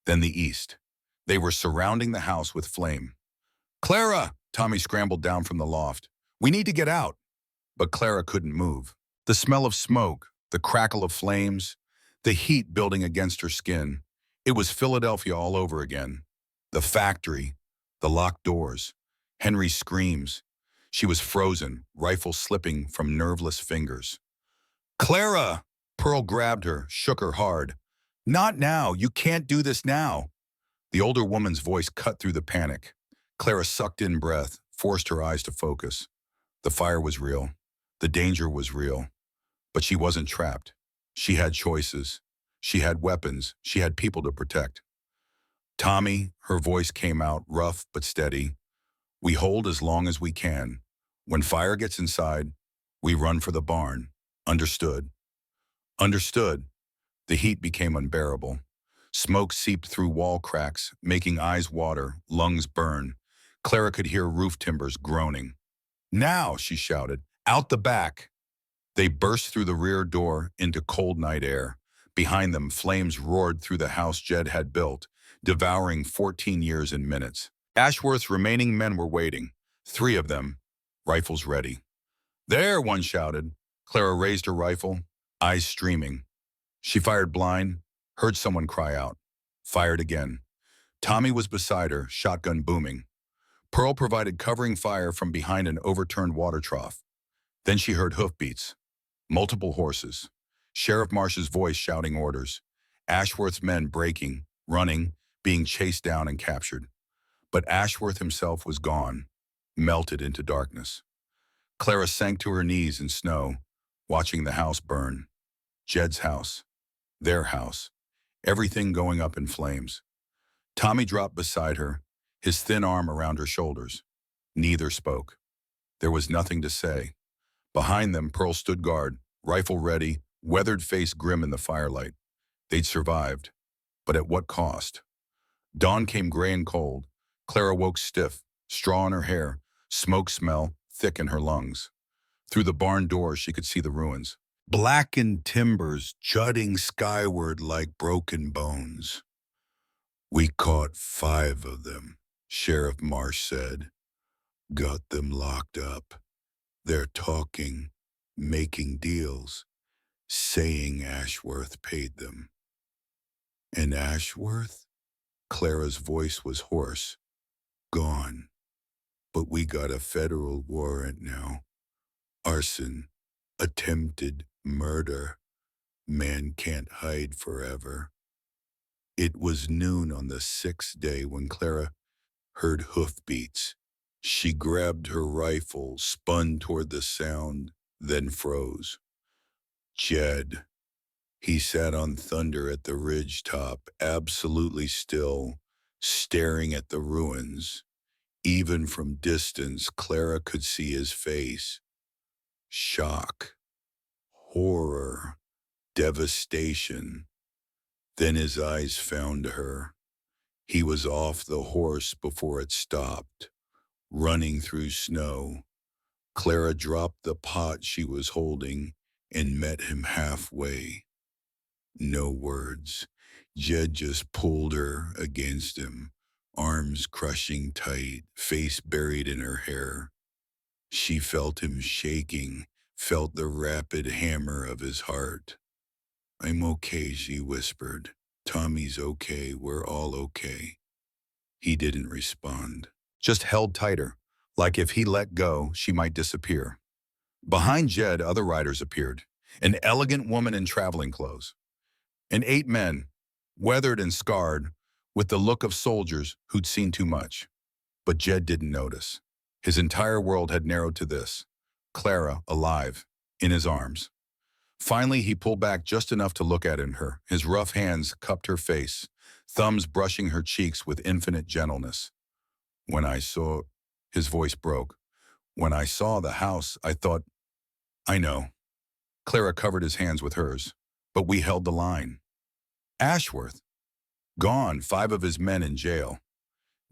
Then the east. They were surrounding the house with flame. Clara! Tommy scrambled down from the loft. We need to get out. But Clara couldn't move. The smell of smoke, the crackle of flames, the heat building against her skin. It was Philadelphia all over again. The factory, the locked doors, Henry's screams. She was frozen, rifle slipping from nerveless fingers. Clara! Pearl grabbed her, shook her hard. Not now. You can't do this now. The older woman's voice cut through the panic. Clara sucked in breath, forced her eyes to focus. The fire was real. The danger was real. But she wasn't trapped. She had choices. She had weapons. She had people to protect. Tommy, her voice came out rough but steady. We hold as long as we can. When fire gets inside, we run for the barn. Understood? Understood. The heat became unbearable. Smoke seeped through wall cracks, making eyes water, lungs burn. Clara could hear roof timbers groaning. Now, she shouted, out the back. They burst through the rear door into cold night air. Behind them, flames roared through the house Jed had built, devouring 14 years in minutes. Ashworth's remaining men were waiting, 3 of them, rifles ready. There, one shouted. Clara raised her rifle, eyes streaming. She fired blind, heard someone cry out. Fired again. Tommy was beside her, shotgun booming. Pearl provided covering fire from behind an overturned water trough. Then she heard hoofbeats. Multiple horses. Sheriff Marsh's voice shouting orders. Ashworth's men breaking, running, being chased down and captured. But Ashworth himself was gone, melted into darkness. Clara sank to her knees in snow, watching the house burn. Jed's house. Their house. Everything going up in flames. Tommy dropped beside her, his thin arm around her shoulders. Neither spoke. There was nothing to say. Behind them, Pearl stood guard, rifle ready, weathered face grim in the firelight. They'd survived. But at what cost? Dawn came gray and cold. Clara woke stiff, straw in her hair, smoke smell thick in her lungs. Through the barn door, she could see the ruins. Blackened timbers jutting skyward like broken bones. We caught 5 of them, Sheriff Marsh said. Got them locked up. They're talking, making deals, saying Ashworth paid them. And Ashworth? Clara's voice was hoarse. Gone. But we got a federal warrant now. Arson. Attempted murder. Man can't hide forever. It was noon on the 6th day when Clara heard hoofbeats. She grabbed her rifle, spun toward the sound, then froze. Jed. He sat on Thunder at the ridge top, absolutely still, staring at the ruins. Even from distance, Clara could see his face. Shock, horror, devastation. Then his eyes found her. He was off the horse before it stopped, running through snow. Clara dropped the pot she was holding and met him halfway. No words. Jed just pulled her against him, arms crushing tight, face buried in her hair. She felt him shaking, felt the rapid hammer of his heart. I'm okay, she whispered. Tommy's okay, we're all okay. He didn't respond. Just held tighter, like if he let go, she might disappear. Behind Jed, other riders appeared, an elegant woman in traveling clothes, and 8 men, weathered and scarred, with the look of soldiers who'd seen too much. But Jed didn't notice. His entire world had narrowed to this: Clara, alive, in his arms. Finally, he pulled back just enough to look at her. His rough hands cupped her face, thumbs brushing her cheeks with infinite gentleness. When I saw, his voice broke. When I saw the house, I thought, I know. Clara covered his hands with hers, but we held the line. Ashworth? Gone, 5 of his men in jail.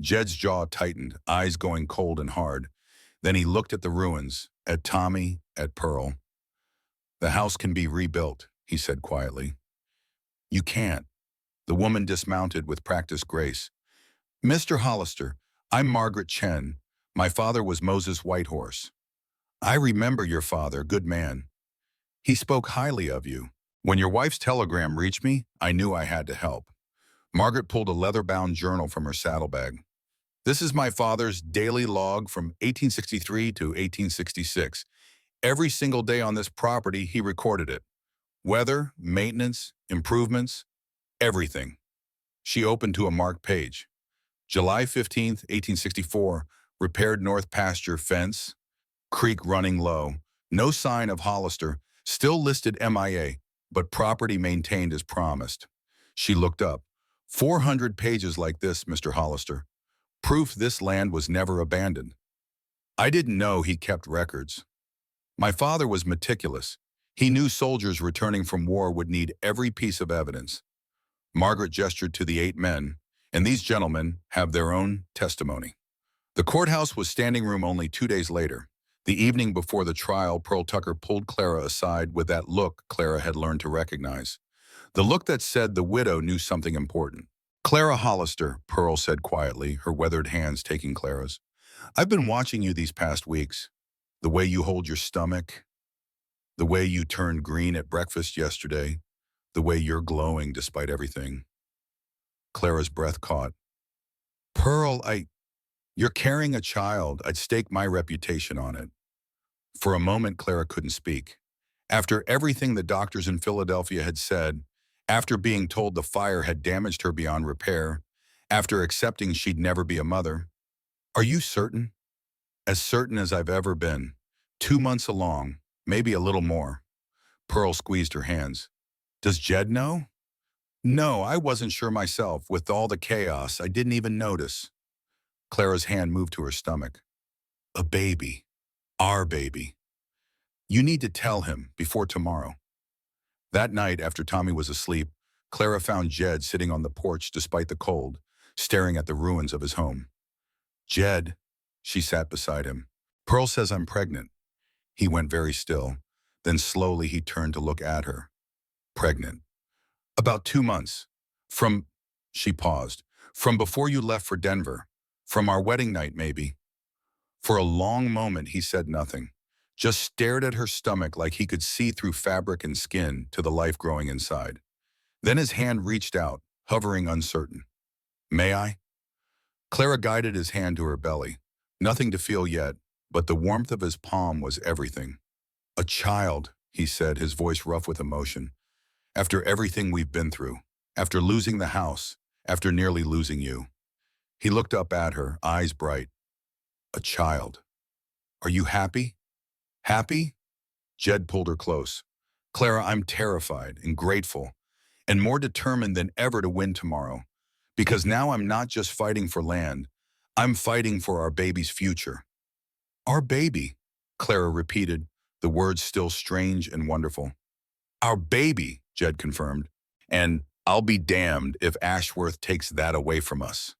Jed's jaw tightened, eyes going cold and hard. Then he looked at the ruins, at Tommy, at Pearl. The house can be rebuilt, he said quietly. You can't. The woman dismounted with practiced grace. Mr. Hollister, I'm Margaret Chen. My father was Moses Whitehorse. I remember your father, good man. He spoke highly of you. When your wife's telegram reached me, I knew I had to help. Margaret pulled a leather-bound journal from her saddlebag. This is my father's daily log from 1863 to 1866. Every single day on this property, he recorded it. Weather, maintenance, improvements, everything. She opened to a marked page. July 15th, 1864, repaired north pasture fence, creek running low. No sign of Hollister, still listed MIA, but property maintained as promised. She looked up. 400 pages like this, Mr. Hollister. Proof this land was never abandoned. I didn't know he kept records. My father was meticulous. He knew soldiers returning from war would need every piece of evidence. Margaret gestured to the 8 men, and these gentlemen have their own testimony. The courthouse was standing room only 2 days later. The evening before the trial, Pearl Tucker pulled Clara aside with that look Clara had learned to recognize. The look that said the widow knew something important. Clara Hollister, Pearl said quietly, her weathered hands taking Clara's. I've been watching you these past weeks. The way you hold your stomach, the way you turned green at breakfast yesterday, the way you're glowing despite everything. Clara's breath caught. Pearl, you're carrying a child. I'd stake my reputation on it. For a moment, Clara couldn't speak. After everything the doctors in Philadelphia had said, after being told the fire had damaged her beyond repair, after accepting she'd never be a mother, are you certain? As certain as I've ever been. 2 months along, maybe a little more. Pearl squeezed her hands. Does Jed know? No, I wasn't sure myself. With all the chaos, I didn't even notice. Clara's hand moved to her stomach. A baby. Our baby. You need to tell him before tomorrow. That night, after Tommy was asleep, Clara found Jed sitting on the porch despite the cold, staring at the ruins of his home. Jed, she sat beside him. Pearl says I'm pregnant. He went very still. Then slowly he turned to look at her. Pregnant. About 2 months. From She paused. From before you left for Denver. From our wedding night, maybe. For a long moment, he said nothing, just stared at her stomach like he could see through fabric and skin to the life growing inside. Then his hand reached out, hovering uncertain. May I? Clara guided his hand to her belly. Nothing to feel yet, but the warmth of his palm was everything. A child, he said, his voice rough with emotion. After everything we've been through, after losing the house, after nearly losing you. He looked up at her, eyes bright. A child. Are you happy? Happy? Jed pulled her close. Clara, I'm terrified and grateful and more determined than ever to win tomorrow. Because now I'm not just fighting for land, I'm fighting for our baby's future. Our baby, Clara repeated, the words still strange and wonderful. Our baby, Jed confirmed, and I'll be damned if Ashworth takes that away from us.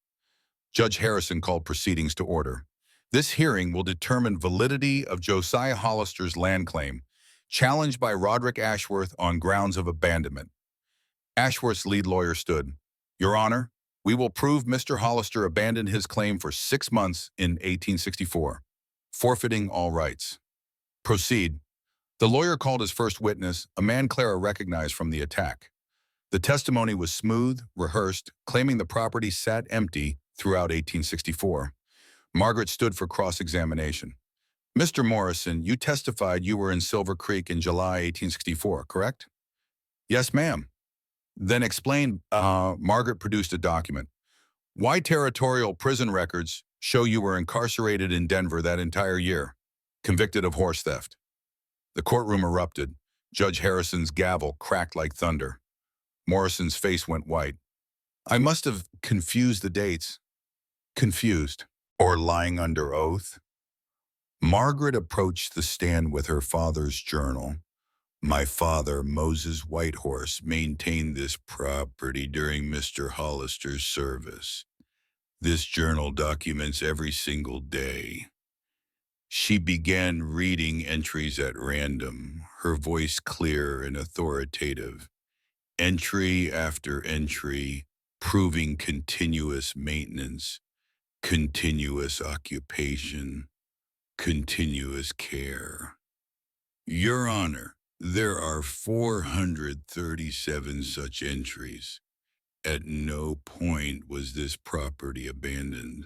Judge Harrison called proceedings to order. This hearing will determine validity of Josiah Hollister's land claim, challenged by Roderick Ashworth on grounds of abandonment. Ashworth's lead lawyer stood. Your Honor, we will prove Mr. Hollister abandoned his claim for 6 months in 1864, forfeiting all rights. Proceed. The lawyer called his first witness, a man Clara recognized from the attack. The testimony was smooth, rehearsed, claiming the property sat empty throughout 1864. Margaret stood for cross-examination. Mr. Morrison, you testified you were in Silver Creek in July 1864, correct? Yes, ma'am. Then explain, Margaret produced a document. Why territorial prison records show you were incarcerated in Denver that entire year, convicted of horse theft. The courtroom erupted. Judge Harrison's gavel cracked like thunder. Morrison's face went white. I must have confused the dates. Confused. Or lying under oath. Margaret approached the stand with her father's journal. My father, Moses Whitehorse, maintained this property during Mr. Hollister's service. This journal documents every single day. She began reading entries at random, her voice clear and authoritative. Entry after entry, proving continuous maintenance, continuous occupation, continuous care. Your Honor, there are 437 such entries. At no point was this property abandoned.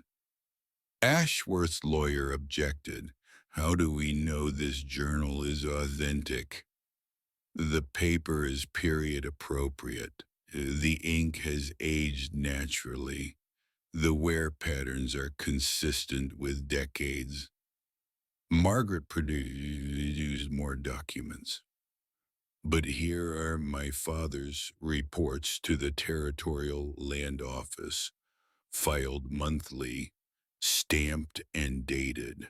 Ashworth's lawyer objected. How do we know this journal is authentic? The paper is period appropriate. The ink has aged naturally. The wear patterns are consistent with decades. Margaret produced more documents. But here are my father's reports to the Territorial Land Office, filed monthly, stamped and dated.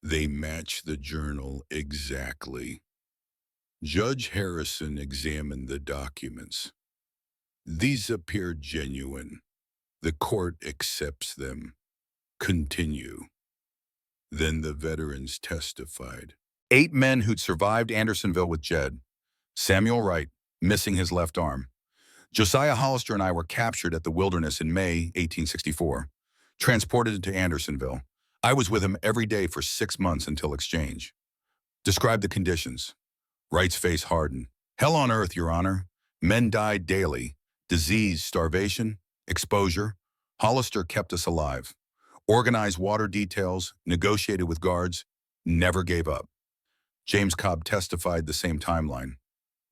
They match the journal exactly. Judge Harrison examined the documents. These appear genuine. The court accepts them. Continue. Then the veterans testified. 8 men who'd survived Andersonville with Jed. Samuel Wright, missing his left arm. Josiah Hollister and I were captured at the Wilderness in May 1864, transported to Andersonville. I was with him every day for 6 months until exchange. Describe the conditions. Wright's face hardened. Hell on earth, Your Honor. Men died daily. Disease, starvation, exposure. Hollister kept us alive. Organized water details, negotiated with guards, never gave up. James Cobb testified the same timeline.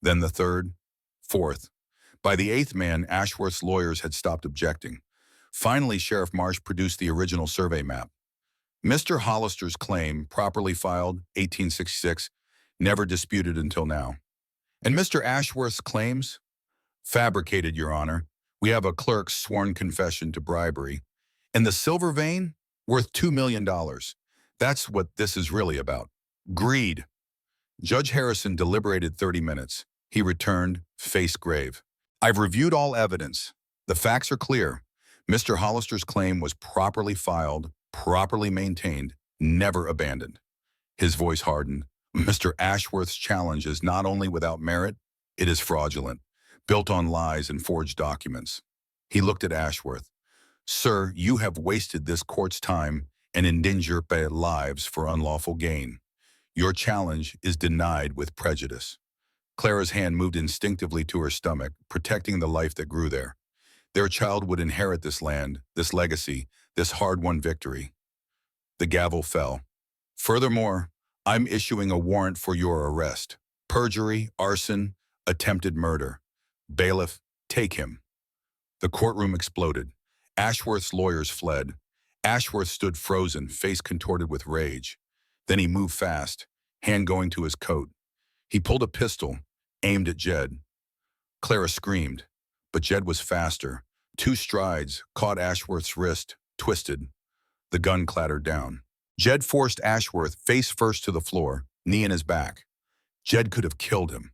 Then the third, fourth. By the 8th man, Ashworth's lawyers had stopped objecting. Finally, Sheriff Marsh produced the original survey map. Mr. Hollister's claim, properly filed, 1866, never disputed until now. And Mr. Ashworth's claims? Fabricated, Your Honor. We have a clerk's sworn confession to bribery. And the silver vein? Worth $2 million. That's what this is really about. Greed. Judge Harrison deliberated 30 minutes. He returned, face grave. I've reviewed all evidence. The facts are clear. Mr. Hollister's claim was properly filed, properly maintained, never abandoned. His voice hardened. Mr. Ashworth's challenge is not only without merit, it is fraudulent, built on lies and forged documents. He looked at Ashworth. Sir, you have wasted this court's time and endangered lives for unlawful gain. Your challenge is denied with prejudice. Clara's hand moved instinctively to her stomach, protecting the life that grew there. Their child would inherit this land, this legacy, this hard-won victory. The gavel fell. Furthermore, I'm issuing a warrant for your arrest. Perjury, arson, attempted murder. Bailiff, take him. The courtroom exploded. Ashworth's lawyers fled. Ashworth stood frozen, face contorted with rage. Then he moved fast, hand going to his coat. He pulled a pistol, aimed at Jed. Clara screamed, but Jed was faster. 2 strides, caught Ashworth's wrist, twisted. The gun clattered down. Jed forced Ashworth face first to the floor, knee in his back. Jed could have killed him.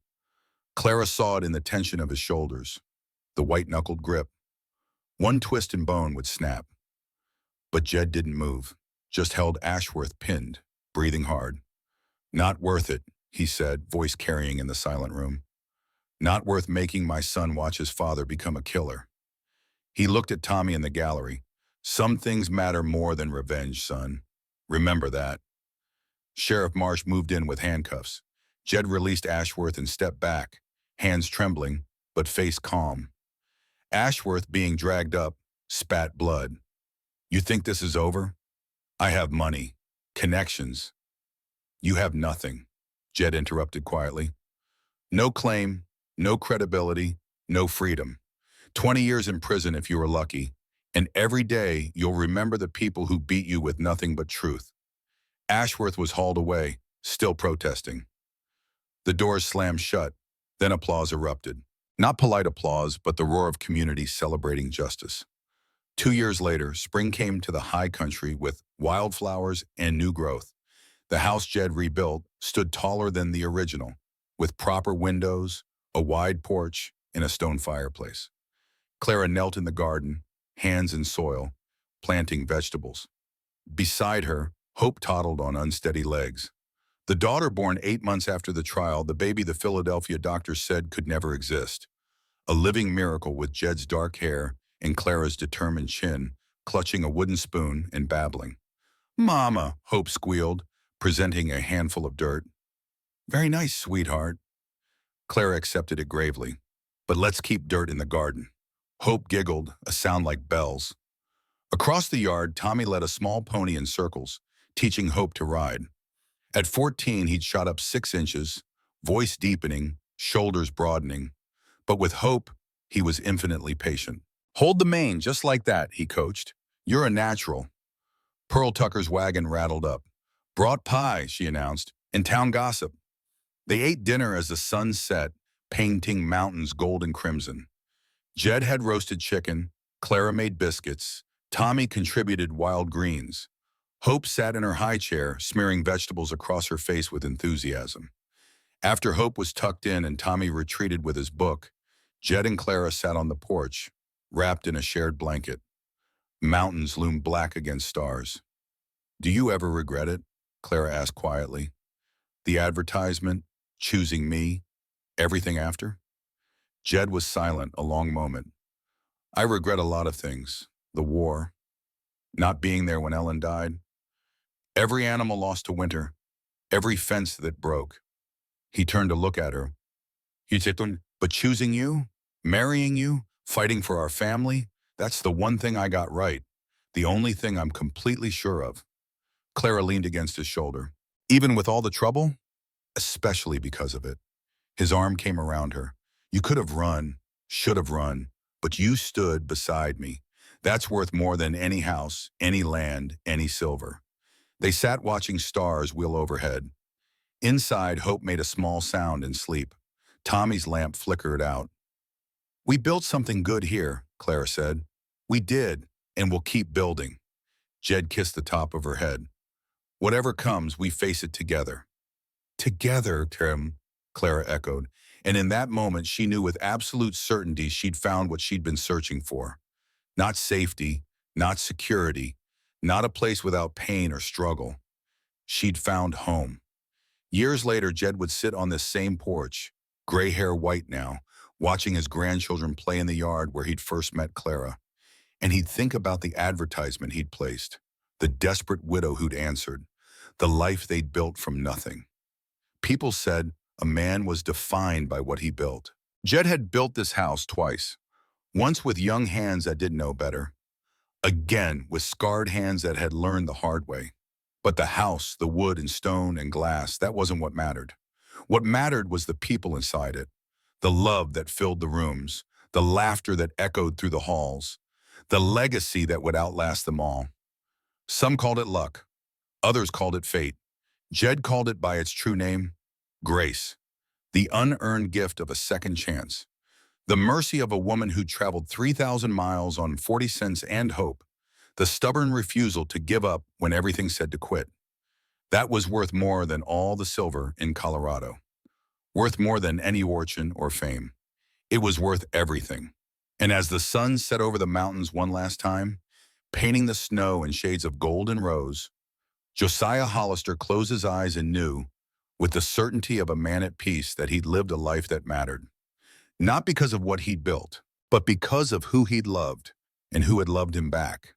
Clara saw it in the tension of his shoulders, the white-knuckled grip. One twist and bone would snap. But Jed didn't move, just held Ashworth pinned, breathing hard. Not worth it, he said, voice carrying in the silent room. Not worth making my son watch his father become a killer. He looked at Tommy in the gallery. Some things matter more than revenge, son. Remember that. Sheriff Marsh moved in with handcuffs. Jed released Ashworth and stepped back, hands trembling, but face calm. Ashworth, being dragged up, spat blood. You think this is over? I have money, connections. You have nothing, Jed interrupted quietly. No claim, no credibility, no freedom. 20 years in prison if you were lucky, and every day you'll remember the people who beat you with nothing but truth. Ashworth was hauled away, still protesting. The doors slammed shut, then applause erupted. Not polite applause, but the roar of community celebrating justice. 2 years later, spring came to the high country with wildflowers and new growth. The house Jed rebuilt stood taller than the original, with proper windows, a wide porch, and a stone fireplace. Clara knelt in the garden, hands in soil, planting vegetables. Beside her, Hope toddled on unsteady legs. The daughter born 8 months after the trial, the baby the Philadelphia doctors said could never exist. A living miracle with Jed's dark hair and Clara's determined chin, clutching a wooden spoon and babbling. Mama, Hope squealed, presenting a handful of dirt. Very nice, sweetheart. Clara accepted it gravely. But let's keep dirt in the garden. Hope giggled, a sound like bells. Across the yard, Tommy led a small pony in circles, teaching Hope to ride. At 14, he'd shot up 6 inches, voice deepening, shoulders broadening. But with Hope, he was infinitely patient. Hold the mane, just like that, he coached. You're a natural. Pearl Tucker's wagon rattled up. Brought pie, she announced, and town gossip. They ate dinner as the sun set, painting mountains gold and crimson. Jed had roasted chicken, Clara made biscuits, Tommy contributed wild greens. Hope sat in her high chair, smearing vegetables across her face with enthusiasm. After Hope was tucked in and Tommy retreated with his book, Jed and Clara sat on the porch, wrapped in a shared blanket. Mountains loomed black against stars. Do you ever regret it? Clara asked quietly. The advertisement, choosing me, everything after? Jed was silent a long moment. I regret a lot of things. The war, not being there when Ellen died, every animal lost to winter, every fence that broke. He turned to look at her. But choosing you, marrying you, fighting for our family, that's the one thing I got right. The only thing I'm completely sure of. Clara leaned against his shoulder. Even with all the trouble? Especially because of it. His arm came around her. You could have run, should have run, but you stood beside me. That's worth more than any house, any land, any silver. They sat watching stars wheel overhead. Inside, Hope made a small sound in sleep. Tommy's lamp flickered out. We built something good here, Clara said. We did, and we'll keep building. Jed kissed the top of her head. Whatever comes, we face it together. Together, Tim, Clara echoed, and in that moment she knew with absolute certainty she'd found what she'd been searching for. Not safety, not security, not a place without pain or struggle. She'd found home. Years later, Jed would sit on this same porch, gray hair white now, watching his grandchildren play in the yard where he'd first met Clara, and he'd think about the advertisement he'd placed, the desperate widow who'd answered, the life they'd built from nothing. People said a man was defined by what he built. Jed had built this house twice, once with young hands that didn't know better, again with scarred hands that had learned the hard way. But the house, the wood and stone and glass, that wasn't what mattered. What mattered was the people inside it, the love that filled the rooms, the laughter that echoed through the halls, the legacy that would outlast them all. Some called it luck, others called it fate. Jed called it by its true name, grace, the unearned gift of a second chance, the mercy of a woman who traveled 3,000 miles on 40 cents and hope, the stubborn refusal to give up when everything said to quit. That was worth more than all the silver in Colorado, worth more than any fortune or fame. It was worth everything. And as the sun set over the mountains one last time, painting the snow in shades of gold and rose, Josiah Hollister closed his eyes and knew, with the certainty of a man at peace, that he'd lived a life that mattered. Not because of what he'd built, but because of who he'd loved and who had loved him back.